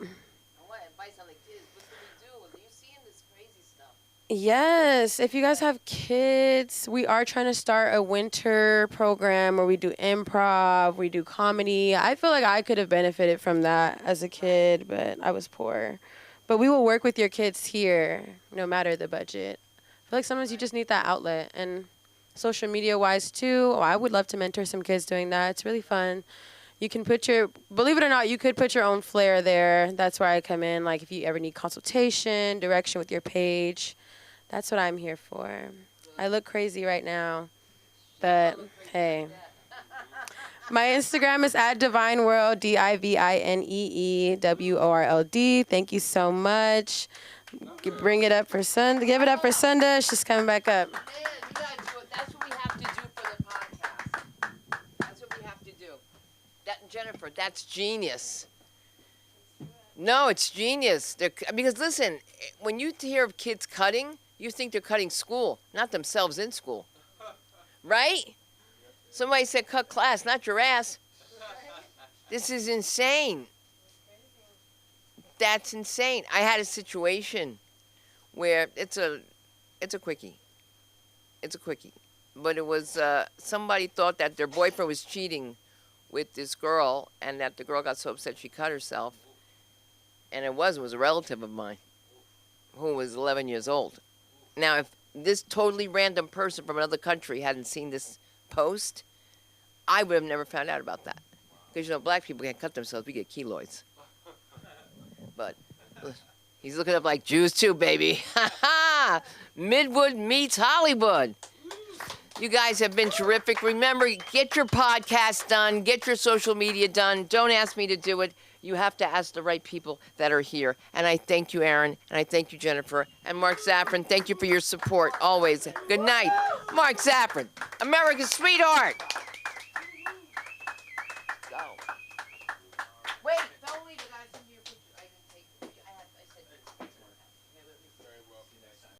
What advice on the kids? What do we do? Are you seeing this crazy stuff? yes, if you guys have kids, we are trying to start a winter program where we do improv, we do comedy. I feel like I could have benefited from that as a kid, but I was poor. But we will work with your kids here, no matter the budget. I feel like sometimes you just need that outlet. And social media-wise, too, I would love to mentor some kids doing that. It's really fun. You can believe it or not, you could put your own flair there. That's where I come in. Like, if you ever need consultation, direction with your page, that's what I'm here for. I look crazy right now, but hey. My Instagram is at Divine World, DIVINEEWORLD. Thank you so much. Bring it up for Sunda. Give it up for Sunda. She's coming back up. Man, you guys, that's what we have to do for the podcast. That's what we have to do. Jennifer, that's genius. No, it's genius. Because listen, when you hear of kids cutting, you think they're cutting school, not themselves in school. Right? Somebody said cut class, not your ass. This is insane. That's insane. I had a situation where it's a quickie. It's a quickie. But it was somebody thought that their boyfriend was cheating with this girl and that the girl got so upset she cut herself. And it was a relative of mine who was 11 years old. Now, if this totally random person from another country hadn't seen this post, I would have never found out about that. Because, black people can't cut themselves. We get keloids. But he's looking up like Jews too, baby. Ha ha! Midwood meets Hollywood. You guys have been terrific. Remember, get your podcast done. Get your social media done. Don't ask me to do it. You have to ask the right people that are here. And I thank you, Aaron. And I thank you, Jennifer. And Mark Zaffron, thank you for your support always. Good night. Mark Zaffron, America's sweetheart.